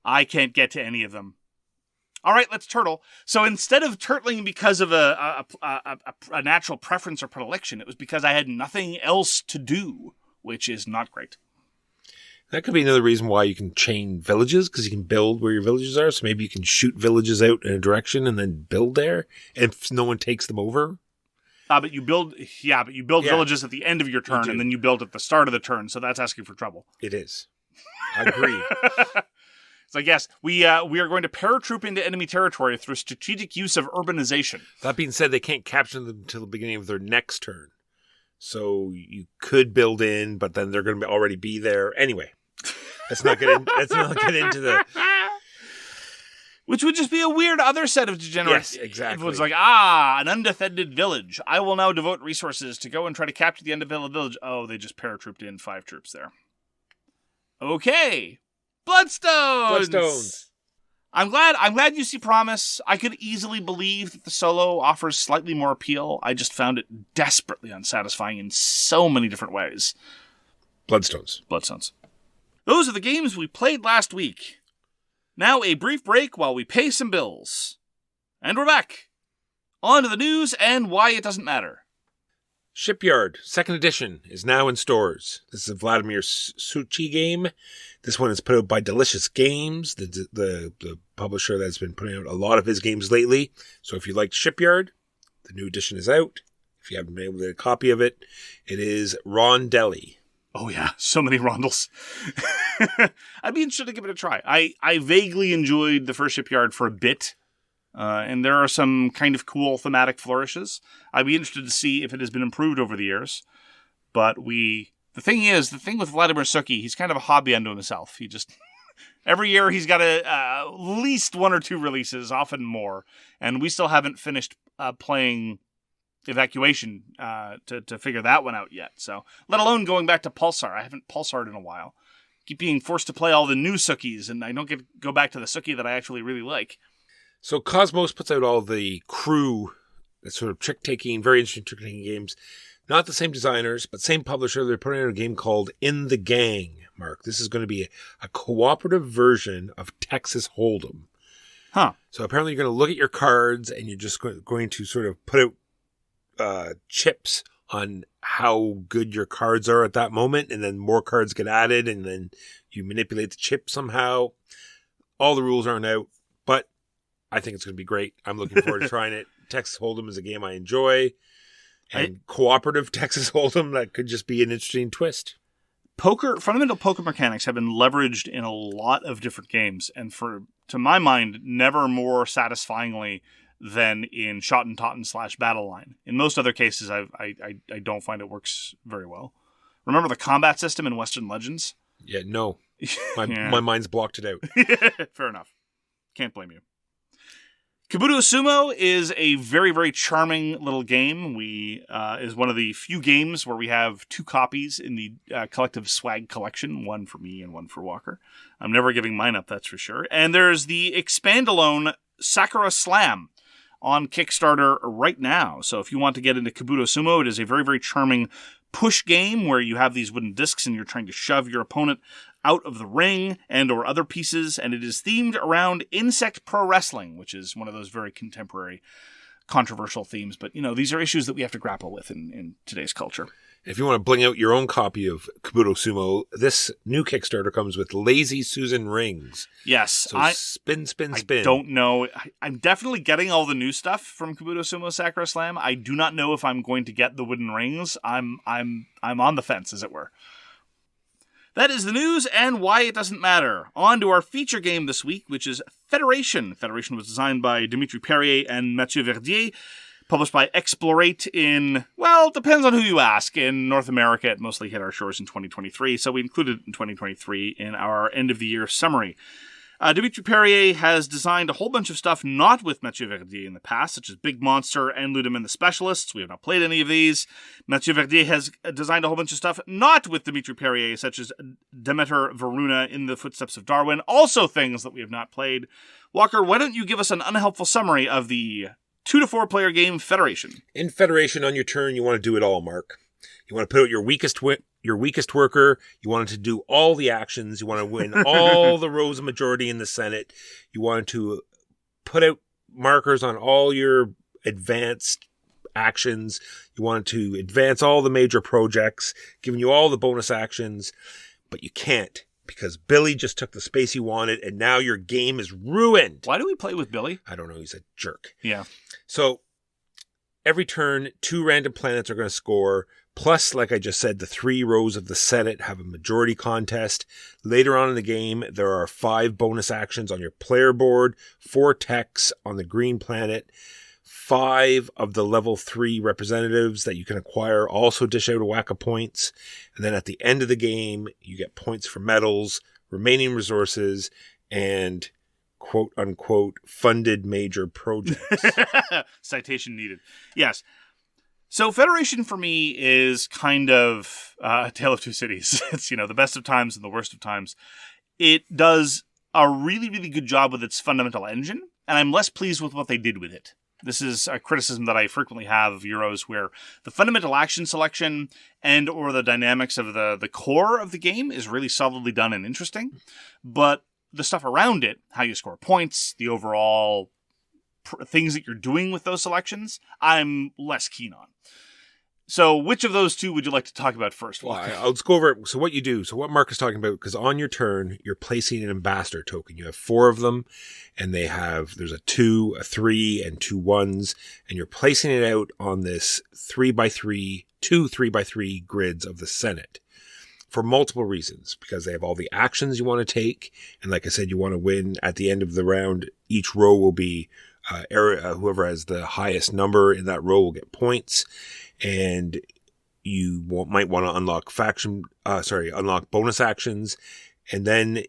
I can't get to any of them. All right, let's turtle. So instead of turtling because of a natural preference or predilection, it was because I had nothing else to do, which is not great. That could be another reason why you can chain villages, because you can build where your villages are. So maybe you can shoot villages out in a direction and then build there, if no one takes them over. But you build villages at the end of your turn, and then you build at the start of the turn. So that's asking for trouble. It is. I agree. So yes, we are going to paratroop into enemy territory through strategic use of urbanization. That being said, they can't capture them until the beginning of their next turn. So you could build in, but then they're going to already be there anyway. Let's not get into the. Which would just be a weird other set of degenerates. Yes, exactly. It was like, an undefended village. I will now devote resources to go and try to capture the undefended village. Oh, they just paratrooped in 5 troops there. Okay. Bloodstones! I'm glad you see promise. I could easily believe that the solo offers slightly more appeal. I just found it desperately unsatisfying in so many different ways. Bloodstones. Those are the games we played last week. Now a brief break while we pay some bills. And we're back. On to the news and why it doesn't matter. Shipyard, 2nd edition, is now in stores. This is a Vladimir Suchi game. This one is put out by Delicious Games, the publisher that's been putting out a lot of his games lately. So if you liked Shipyard, the new edition is out. If you haven't been able to get a copy of it, it is Rondelli. Oh yeah, so many rondels. I'd be interested to give it a try. I vaguely enjoyed the first Shipyard for a bit. And there are some kind of cool thematic flourishes. I'd be interested to see if it has been improved over the years. But the thing with Vladimir Suki, he's kind of a hobby unto himself. He just, every year he's got at least 1 or 2 releases, often more. And we still haven't finished playing Evacuation to figure that one out yet. So, let alone going back to Pulsar. I haven't Pulsared in a while. Keep being forced to play all the new Sukis, and I don't get to go back to the Suki that I actually really like. So Cosmos puts out all the crew That's sort of trick-taking, very interesting trick-taking games. Not the same designers, but same publisher. They're putting out a game called In the Gang, Mark. This is going to be a cooperative version of Texas Hold'em. Huh. So apparently you're going to look at your cards and you're just going to sort of put out chips on how good your cards are at that moment, and then more cards get added, and then you manipulate the chip somehow. All the rules aren't out, but I think it's going to be great. I'm looking forward to trying it. Texas Hold'em is a game I enjoy. And cooperative Texas Hold'em, that could just be an interesting twist. Fundamental poker mechanics have been leveraged in a lot of different games, and to my mind, never more satisfyingly than in Shot and Totten / Battle Line. In most other cases, I don't find it works very well. Remember the combat system in Western Legends? Yeah, no. My mind's blocked it out. Fair enough. Can't blame you. Kabuto Sumo is a very, very charming little game. Is one of the few games where we have 2 copies in the collective swag collection, one for me and one for Walker. I'm never giving mine up, that's for sure. And there's the Expandalone Sakura Slam on Kickstarter right now. So if you want to get into Kabuto Sumo, it is a very, very charming push game where you have these wooden discs and you're trying to shove your opponent out of the ring and or other pieces, and it is themed around insect pro wrestling, which is one of those very contemporary controversial themes. But, these are issues that we have to grapple with in today's culture. If you want to bling out your own copy of Kabuto Sumo, this new Kickstarter comes with Lazy Susan rings. Yes. So spin. I don't know. I'm definitely getting all the new stuff from Kabuto Sumo Sakura Slam. I do not know if I'm going to get the wooden rings. I'm on the fence, as it were. That is the news and why it doesn't matter. On to our feature game this week, which is Federation. Federation was designed by Dimitri Perrier and Mathieu Verdier, published by Explorate in, well, depends on who you ask. In North America, it mostly hit our shores in 2023, so we included it in 2023 in our end-of-the-year summary. Dimitri Perrier has designed a whole bunch of stuff not with Mathieu Verdier in the past, such as Big Monster and Ludum and the Specialists. We have not played any of these. Mathieu Verdier has designed a whole bunch of stuff not with Dimitri Perrier, such as Demeter Varuna in the Footsteps of Darwin. Also things that we have not played. Walker, why don't you give us an unhelpful summary of the 2 to 4 player game Federation? In Federation, on your turn, you want to do it all, Mark. You want to put out your weakest worker. You want it to do all the actions. You want to win all the rows of majority in the Senate. You want to put out markers on all your advanced actions. You want to advance all the major projects, giving you all the bonus actions, but you can't because Billy just took the space you wanted, and now your game is ruined. Why do we play with Billy? I don't know. He's a jerk. Yeah. So every turn, 2 random planets are going to score. Plus, like I just said, the 3 rows of the Senate have a majority contest. Later on in the game, there are 5 bonus actions on your player board, 4 techs on the green planet, 5 of the level 3 representatives that you can acquire also dish out a whack of points. And then at the end of the game, you get points for medals, remaining resources, and quote-unquote funded major projects. Citation needed. Yes. So Federation for me is kind of a tale of 2 cities. It's, the best of times and the worst of times. It does a really, really good job with its fundamental engine, and I'm less pleased with what they did with it. This is a criticism that I frequently have of Euros, where the fundamental action selection and or the dynamics of the core of the game is really solidly done and interesting, but the stuff around it, how you score points, the overall things that you're doing with those selections, I'm less keen on. So which of those 2 would you like to talk about first? Well, I'll just go over it. So what you do, so what Mark is talking about, because on your turn, you're placing an ambassador token. You have 4 of them, and there's a 2, a 3, and 2 1s, and you're placing it out on this 3x3, 2 3x3 grids of the Senate for multiple reasons, because they have all the actions you want to take. And like I said, you want to win at the end of the round. Each row will be whoever has the highest number in that row will get points, and you might want to unlock bonus actions, and then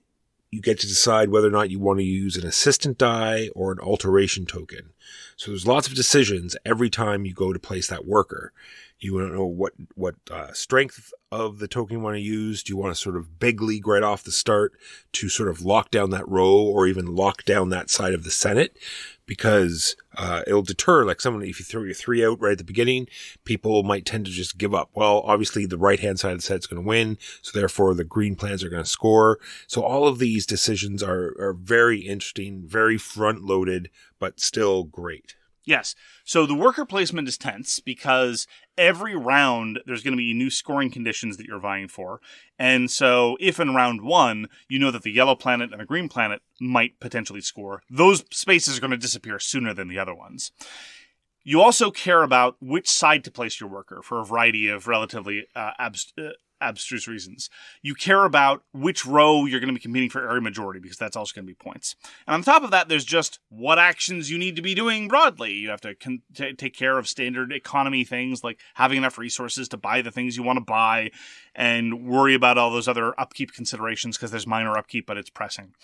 you get to decide whether or not you want to use an assistant die or an alteration token. So there's lots of decisions every time you go to place that worker. You want to know what strength of the token you want to use. Do you want to sort of big league right off the start to sort of lock down that row or even lock down that side of the Senate? because it'll deter, like someone, if you throw your 3 out right at the beginning, people might tend to just give up. Well, obviously the right-hand side of the set's going to win, so therefore the green plans are going to score. So all of these decisions are very interesting, very front-loaded, but still great. Yes. So the worker placement is tense because every round there's going to be new scoring conditions that you're vying for. And so if in round 1, you know that the yellow planet and the green planet might potentially score, those spaces are going to disappear sooner than the other ones. You also care about which side to place your worker for a variety of relatively abstruse reasons. You care about which row you're going to be competing for area majority, because that's also going to be points. And on top of that, there's just what actions you need to be doing broadly. You have to take care of standard economy things, like having enough resources to buy the things you want to buy, and worry about all those other upkeep considerations, because there's minor upkeep, but it's pressing.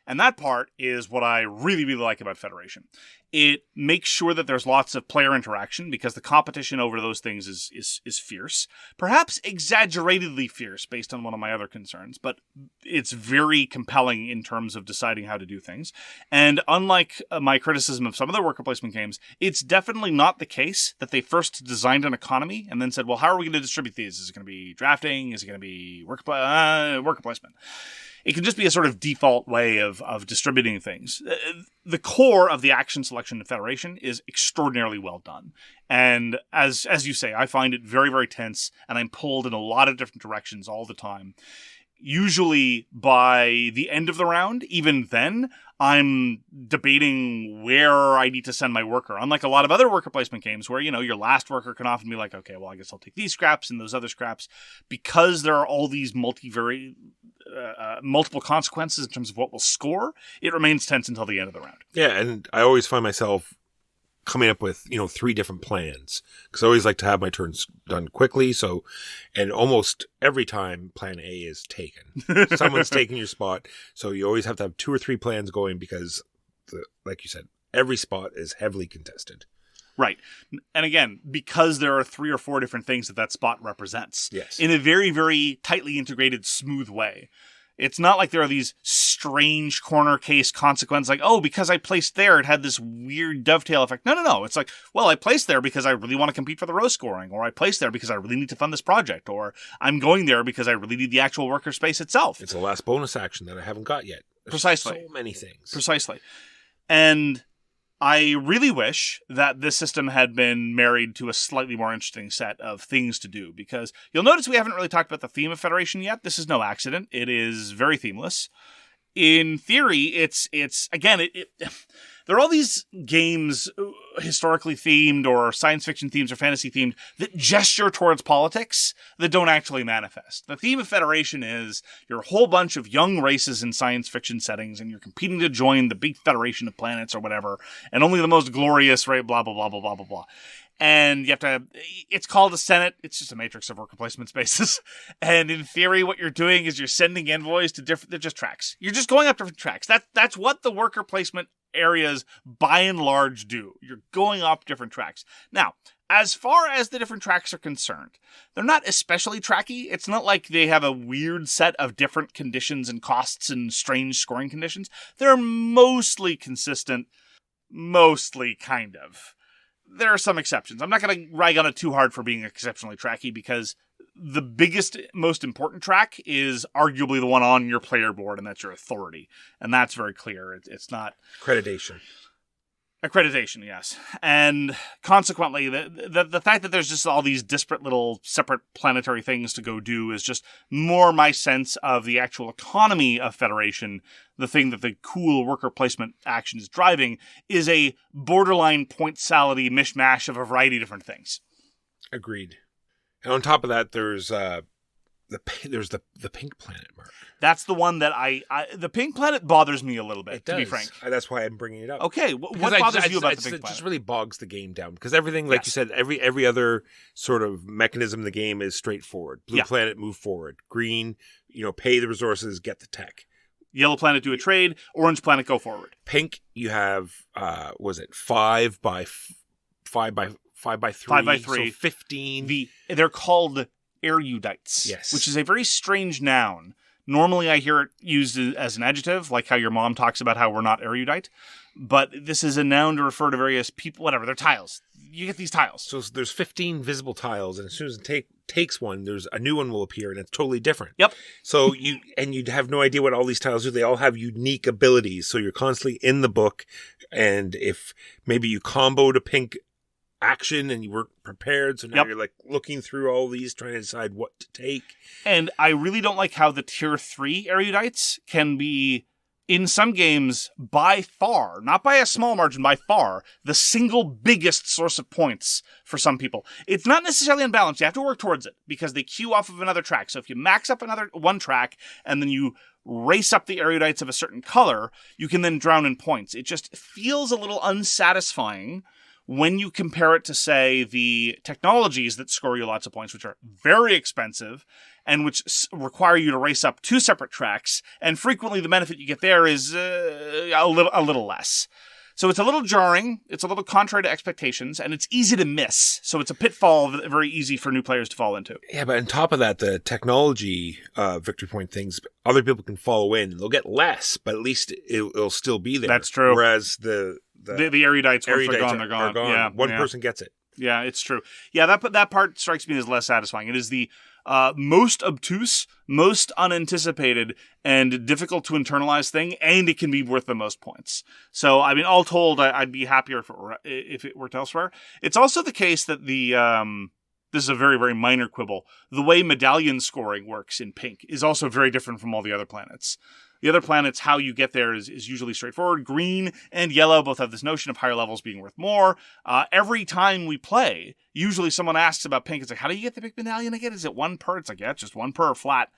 And that part is what I really, really like about Federation. It makes sure that there's lots of player interaction, because the competition over those things is fierce. Perhaps exaggeratedly fierce based on one of my other concerns, but it's very compelling in terms of deciding how to do things. And unlike my criticism of some other worker placement games, it's definitely not the case that they first designed an economy and then said, well, how are we going to distribute these? Is it going to be drafting? Is it going to be worker placement? It can just be a sort of default way of distributing things. The core of the action selection in Federation is extraordinarily well done. And as you say, I find it very, very tense, and I'm pulled in a lot of different directions all the time. Usually by the end of the round, even then, I'm debating where I need to send my worker. Unlike a lot of other worker placement games where, your last worker can often be like, okay, well, I guess I'll take these scraps and those other scraps. Because there are all these multiple consequences in terms of what will score, it remains tense until the end of the round. Yeah, and I always find myself coming up with 3 different plans, because I always like to have my turns done quickly. So, and almost every time plan A is taken, someone's taking your spot. So you always have to have 2 or 3 plans going, because like you said, every spot is heavily contested. Right. And again, because there are 3 or 4 different things that spot represents. Yes. In a very, very tightly integrated, smooth way. It's not like there are these strange corner case consequences, like, oh, because I placed there, it had this weird dovetail effect. No. It's like, well, I placed there because I really want to compete for the row scoring, or I placed there because I really need to fund this project, or I'm going there because I really need the actual worker space itself. It's the last bonus action that I haven't got yet. There's Precisely. So many things. Precisely. And I really wish that this system had been married to a slightly more interesting set of things to do, because you'll notice we haven't really talked about the theme of Federation yet. This is no accident. It is very themeless. In theory, it's again, there are all these games, historically themed or science fiction themes or fantasy themed, that gesture towards politics that don't actually manifest. The theme of Federation is you're a whole bunch of young races in science fiction settings, and you're competing to join the big federation of planets or whatever, and only the most glorious, right, blah, blah, blah, blah, blah, blah, blah. And you have to, it's called a Senate. It's just a matrix of worker placement spaces. And in theory, what you're doing is you're sending envoys to they're just tracks. You're just going up different tracks. That's what the worker placement areas by and large do. You're going up different tracks. Now, as far as the different tracks are concerned, they're not especially tracky. It's not like they have a weird set of different conditions and costs and strange scoring conditions. They're mostly consistent, mostly kind of. There are some exceptions. I'm not going to rag on it too hard for being exceptionally tracky, because the biggest, most important track is arguably the one on your player board, and that's your authority. And that's very clear. It's not... Accreditation, yes. And consequently, the fact that there's just all these disparate little separate planetary things to go do is just more my sense of the actual economy of Federation. The thing that the cool worker placement action is driving is a borderline point salady mishmash of a variety of different things. Agreed. And on top of that, there's the pink planet, Mark. That's the one that the pink planet bothers me a little bit, to be frank. That's why I'm bringing it up. Okay, what bothers you about the pink planet? It just really bogs the game down, because everything, like you said, every other sort of mechanism in the game is straightforward. Blue planet, move forward. Green, pay the resources, get the tech. Yellow planet, do a trade. Orange planet, go forward. Pink, you have, 5 by 3? 5 by 3. So 15. They're called erudites, yes, which is a very strange noun. Normally I hear it used as an adjective, like how your mom talks about how we're not erudite. But this is a noun to refer to various people, whatever, they're tiles. You get these tiles. So there's 15 visible tiles, and as soon as it takes one, there's a new one will appear, and it's totally different. Yep. So you'd have no idea what all these tiles do. They all have unique abilities, so you're constantly in the book, and if maybe you comboed a pink action and you weren't prepared, so now you're like looking through all these trying to decide what to take. And I really don't like how the tier 3 erudites can be, in some games, by far, not by a small margin, by far, the single biggest source of points for some people. It's not necessarily unbalanced. You have to work towards it because they queue off of another track. So if you max up one track and then you race up the erudites of a certain color, you can then drown in points. It just feels a little unsatisfying when you compare it to, say, the technologies that score you lots of points, which are very expensive and which require you to race up 2 separate tracks, and frequently the benefit you get there is a little less. So it's a little jarring, it's a little contrary to expectations, and it's easy to miss. So it's a pitfall very easy for new players to fall into. Yeah, but on top of that, the technology victory point things, other people can follow in. They'll get less, but at least it'll still be there. That's true. Whereas the erudites, once they're gone, they're gone. Yeah, one person gets it. Yeah, it's true. Yeah, that part strikes me as less satisfying. It is the most obtuse, most unanticipated, and difficult to internalize thing, and it can be worth the most points. So, I mean, all told, I'd be happier if it worked elsewhere. It's also the case that this is a very, very minor quibble, the way medallion scoring works in pink is also very different from all the other planets. The other planets, how you get there is usually straightforward. Green and yellow both have this notion of higher levels being worth more. Every time we play, usually someone asks about pink. It's like, how do you get the pink medallion again? Is it 1 per? It's like, yeah, it's just 1 per flat.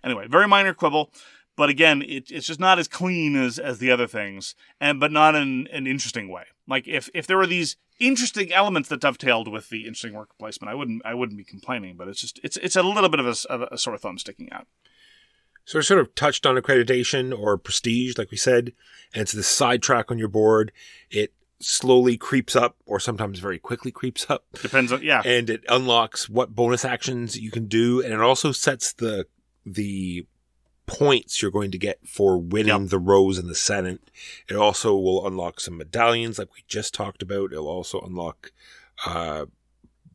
Anyway, very minor quibble. But again, it's just not as clean as the other things, but not in an interesting way. Like if there were these interesting elements that dovetailed with the interesting worker placement, I wouldn't be complaining. But it's a little bit of a sore thumb sticking out. So we sort of touched on accreditation or prestige, like we said, and it's this side track on your board. It slowly creeps up, or sometimes very quickly creeps up. Depends on, yeah. And it unlocks what bonus actions you can do, and it also sets the points you're going to get for winning the rows in the Senate. It also will unlock some medallions, like we just talked about. It'll also unlock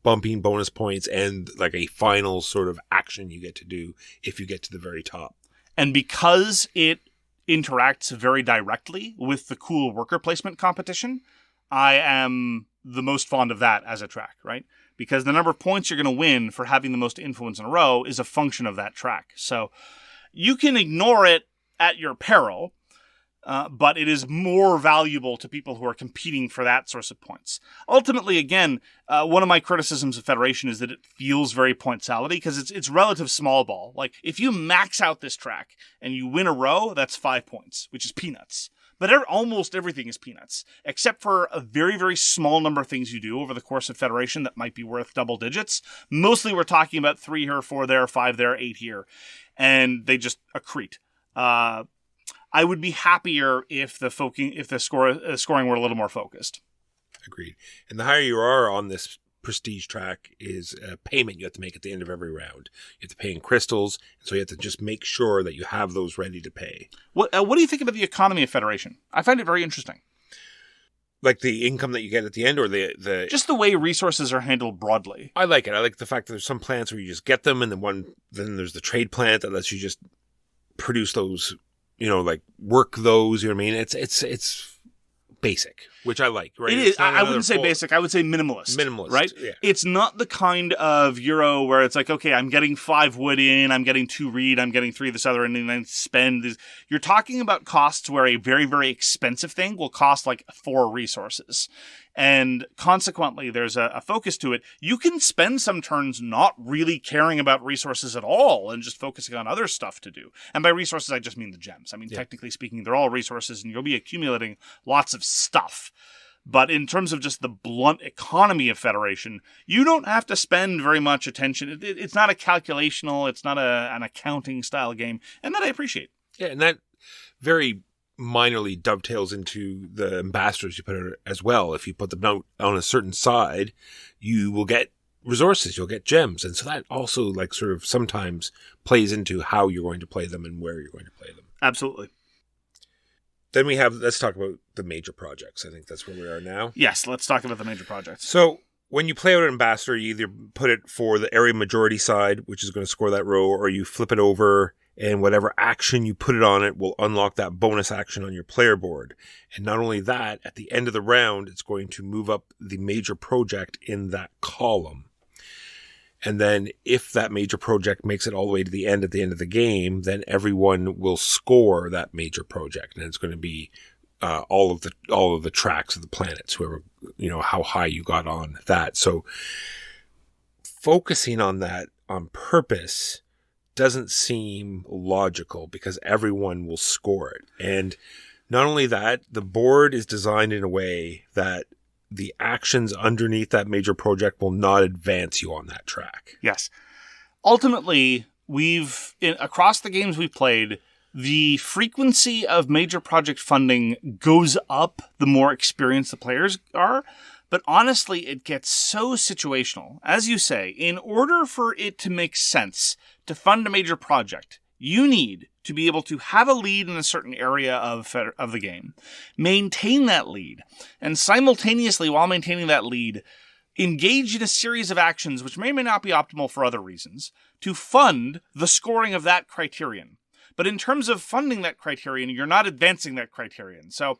bumping bonus points and like a final sort of action you get to do if you get to the very top. And because it interacts very directly with the cool worker placement competition, I am the most fond of that as a track, right? Because the number of points you're going to win for having the most influence in a row is a function of that track. So you can ignore it at your peril, but it is more valuable to people who are competing for that source of points. Ultimately, again, one of my criticisms of Federation is that it feels very point salady because it's relative small ball. Like, if you max out this track and you win a row, that's 5 points, which is peanuts. But almost everything is peanuts, except for a very, very small number of things you do over the course of Federation that might be worth double digits. Mostly we're talking about 3 here, 4 there, 5 there, 8 here, and they just accrete. I would be happier if the scoring were a little more focused. Agreed. And the higher you are on this prestige track is a payment you have to make at the end of every round. You have to pay in crystals, and so you have to just make sure that you have those ready to pay. What do you think about the economy of Federation? I find it very interesting. Like the income that you get at the end, or the just the way resources are handled broadly. I like it. I like the fact that there's some plants where you just get them, and then there's the trade plant that lets you just produce those. Like work those, you know what I mean? It's basic, which I like, right? It is. I wouldn't say basic. I would say minimalist. Minimalist, right? Yeah. It's not the kind of Euro where it's like, okay, I'm getting 5 wood in, I'm getting 2 reed, I'm getting 3 this other, and then I spend this. You're talking about costs where a very, very expensive thing will cost like 4 resources. And consequently, there's a focus to it. You can spend some turns not really caring about resources at all and just focusing on other stuff to do. And by resources, I just mean the gems. I mean, technically speaking, they're all resources and you'll be accumulating lots of stuff. But in terms of just the blunt economy of Federation, you don't have to spend very much attention. It's not a calculational, it's not an accounting style game. And that I appreciate. Yeah, and that very minorly dovetails into the ambassadors you put out as well. If you put them out on a certain side, you will get resources, you'll get gems. And so that also like sort of sometimes plays into how you're going to play them and where you're going to play them. Absolutely. Then let's talk about the major projects. I think that's where we are now. Yes, let's talk about the major projects. So when you play out an ambassador, you either put it for the area majority side, which is going to score that row, or you flip it over and whatever action you put it on it will unlock that bonus action on your player board. And not only that, at the end of the round, it's going to move up the major project in that column. And then if that major project makes it all the way to the end at the end of the game, then everyone will score that major project. And it's going to be all of the tracks of the planets, whoever, how high you got on that. So focusing on that on purpose doesn't seem logical because everyone will score it. And not only that, the board is designed in a way that the actions underneath that major project will not advance you on that track. Yes. Ultimately, across the games we've played, the frequency of major project funding goes up the more experienced the players are. But honestly, it gets so situational. As you say, in order for it to make sense to fund a major project, you need to be able to have a lead in a certain area of the game, maintain that lead, and simultaneously, while maintaining that lead, engage in a series of actions which may or may not be optimal for other reasons, to fund the scoring of that criterion. But in terms of funding that criterion, you're not advancing that criterion. So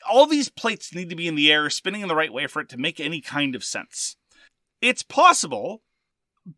all these plates need to be in the air, spinning in the right way for it to make any kind of sense. It's possible,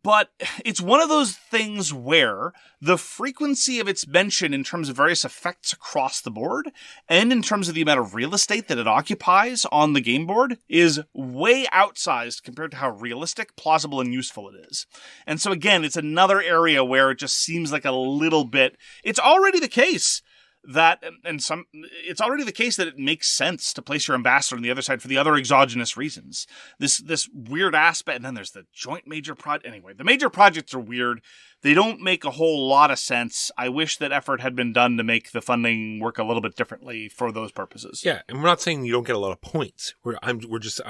but it's one of those things where the frequency of its mention in terms of various effects across the board and in terms of the amount of real estate that it occupies on the game board is way outsized compared to how realistic, plausible, and useful it is. And so again, it's another area where it just seems like a little bit... It's already the case that, it's already the case that it makes sense to place your ambassador on the other side for the other exogenous reasons. This weird aspect, and then there's the joint major project. Anyway, the major projects are weird. They don't make a whole lot of sense. I wish that effort had been done to make the funding work a little bit differently for those purposes. Yeah, and we're not saying you don't get a lot of points. I'm just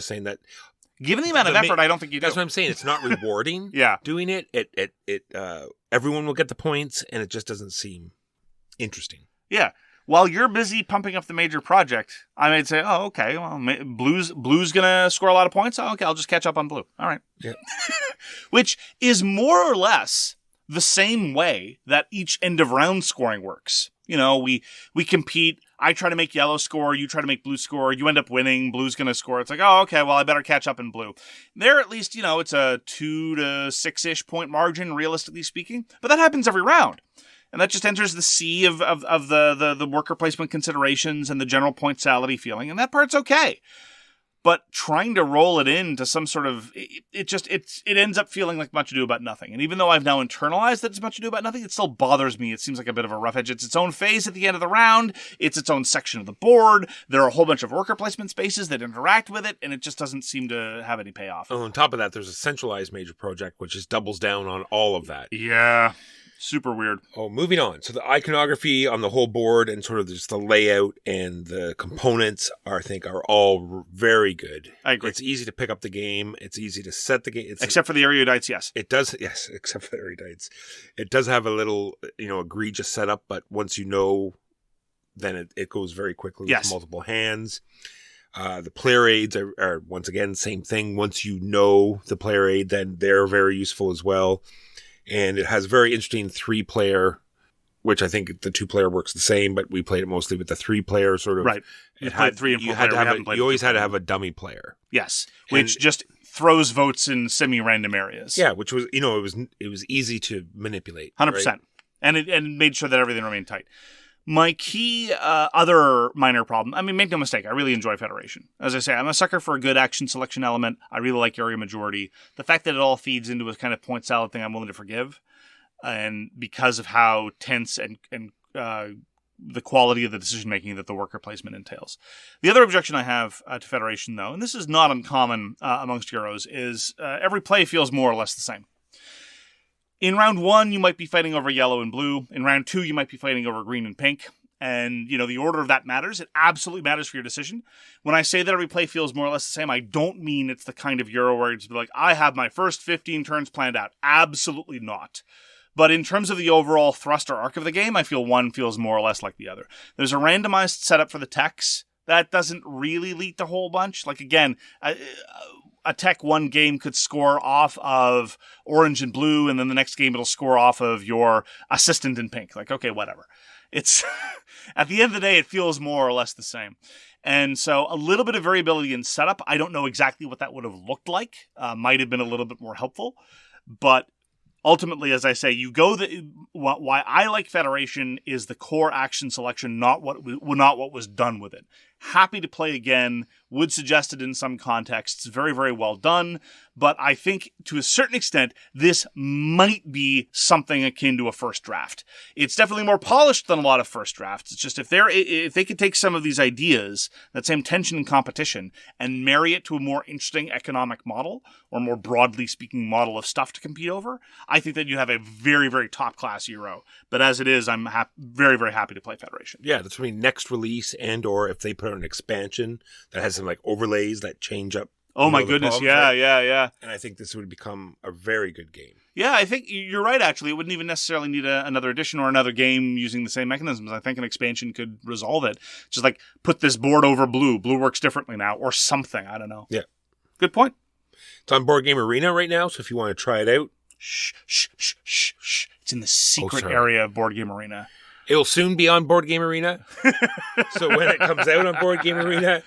saying that given the amount of effort, I don't think you do. That's what I'm saying. It's not rewarding. Yeah, doing it. Everyone will get the points, and it just doesn't seem interesting. Yeah. While you're busy pumping up the major project, I might say, oh, okay, well, Blue's going to score a lot of points. Oh, okay, I'll just catch up on Blue. All right. Yeah. Which is more or less the same way that each end of round scoring works. We compete. I try to make yellow score. You try to make blue score. You end up winning. Blue's going to score. It's like, oh, okay, well, I better catch up in blue. There, at least, it's a 2 to 6-ish point margin, realistically speaking. But that happens every round. And that just enters the sea of the worker placement considerations and the general pointality feeling. And that part's okay. But trying to roll it into some sort of, it ends up feeling like much ado about nothing. And even though I've now internalized that it's much ado about nothing, it still bothers me. It seems like a bit of a rough edge. It's its own phase at the end of the round. It's its own section of the board. There are a whole bunch of worker placement spaces that interact with it, and it just doesn't seem to have any payoff. Oh, on top of that, there's a centralized major project, which just doubles down on all of that. Yeah. Super weird. Oh, moving on. So the iconography on the whole board and sort of just the layout and the components I think are all very good. I agree. It's easy to pick up the game. It's easy to set the game. Except for the erudites, yes. It does, yes, except for the erudites. It does have a little, egregious setup, but once you know, then it goes very quickly with multiple hands. The player aids are, once again, same thing. Once you know the player aid, then they're very useful as well. And it has very interesting 3-player, which I think the 2-player works the same, but we played it mostly with the 3-player sort of. Right. It had 3 and 4 player. You always had to have a dummy player. Yes. Which just throws votes in semi-random areas. Yeah, which was, it was easy to manipulate. 100%. Right? And it made sure that everything remained tight. My key other minor problem, make no mistake, I really enjoy Federation. As I say, I'm a sucker for a good action selection element. I really like area majority. The fact that it all feeds into a kind of point salad thing I'm willing to forgive. And because of how tense and the quality of the decision-making that the worker placement entails. The other objection I have to Federation, though, and this is not uncommon amongst Euros, is every play feels more or less the same. In round 1, you might be fighting over yellow and blue. In round 2, you might be fighting over green and pink. And, the order of that matters. It absolutely matters for your decision. When I say that every play feels more or less the same, I don't mean it's the kind of Euro where it's like, I have my first 15 turns planned out. Absolutely not. But in terms of the overall thrust or arc of the game, I feel one feels more or less like the other. There's a randomized setup for the techs. That doesn't really lead to a whole bunch. Like, again, a tech one game could score off of orange and blue, and then the next game it'll score off of your assistant in pink. Like, okay, whatever. It's at the end of the day, it feels more or less the same. And so a little bit of variability in setup. I don't know exactly what that would have looked like. Might have been a little bit more helpful. But ultimately, as I say, why I like Federation is the core action selection, not what was done with it. Happy to play again. Would suggest it in some contexts. Very, very well done. But I think to a certain extent, this might be something akin to a first draft. It's definitely more polished than a lot of first drafts. It's just if they could take some of these ideas, that same tension and competition, and marry it to a more interesting economic model, or more broadly speaking model of stuff to compete over, I think that you have a very, very top-class Euro. But as it is, I'm very, very happy to play Federation. Yeah, that's what I mean. Next release, and or if they put out an expansion that has some like overlays that change up. Oh my goodness, yeah. And I think this would become a very good game. Yeah, I think you're right, actually. It wouldn't even necessarily need another edition or another game using the same mechanisms. I think an expansion could resolve it. Just like, put this board over blue. Blue works differently now, or something. I don't know. Yeah. Good point. It's on Board Game Arena right now, so if you want to try it out. Shh. It's in the secret area of Board Game Arena. It'll soon be on Board Game Arena. So when it comes out on Board Game Arena,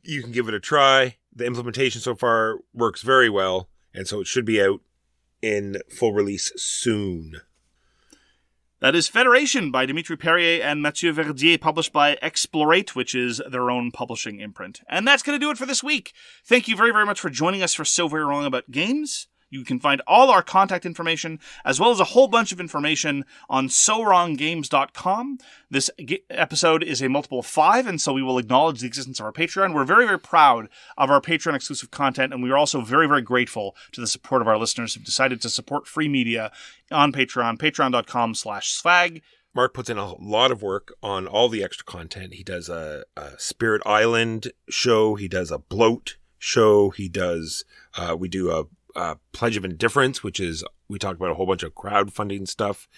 you can give it a try. The implementation so far works very well, and so it should be out in full release soon. That is Federation by Dimitri Perrier and Mathieu Verdier, published by Explorate, which is their own publishing imprint. And that's going to do it for this week. Thank you very, very much for joining us for So Very Wrong About Games. You can find all our contact information, as well as a whole bunch of information, on SoWrongGames.com. This episode is a multiple of 5, and so we will acknowledge the existence of our Patreon. We're very, very proud of our Patreon-exclusive content, and we are also very, very grateful to the support of our listeners who've decided to support free media on Patreon, patreon.com/swag. Mark puts in a lot of work on all the extra content. He does a Spirit Island show. He does a Bloat show. He does, we do a Pledge of Indifference, which is, we talk about a whole bunch of crowdfunding stuff.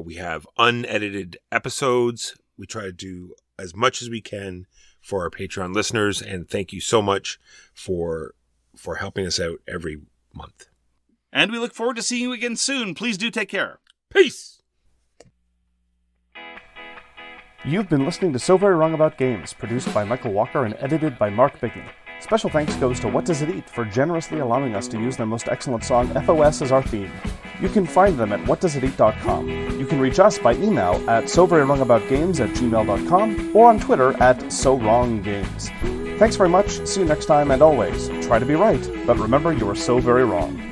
We have unedited episodes. We try to do as much as we can for our Patreon listeners, and thank you so much for helping us out every month. And we look forward to seeing you again soon. Please do take care. Peace! You've been listening to So Very Wrong About Games, produced by Michael Walker and edited by Mark Bigney. Special thanks goes to What Does It Eat for generously allowing us to use their most excellent song, FOS, as our theme. You can find them at whatdoesiteat.com. You can reach us by email at soverywrongaboutgames@gmail.com or on Twitter at SoWrongGames. Thanks very much, see you next time, and always, try to be right, but remember you are so very wrong.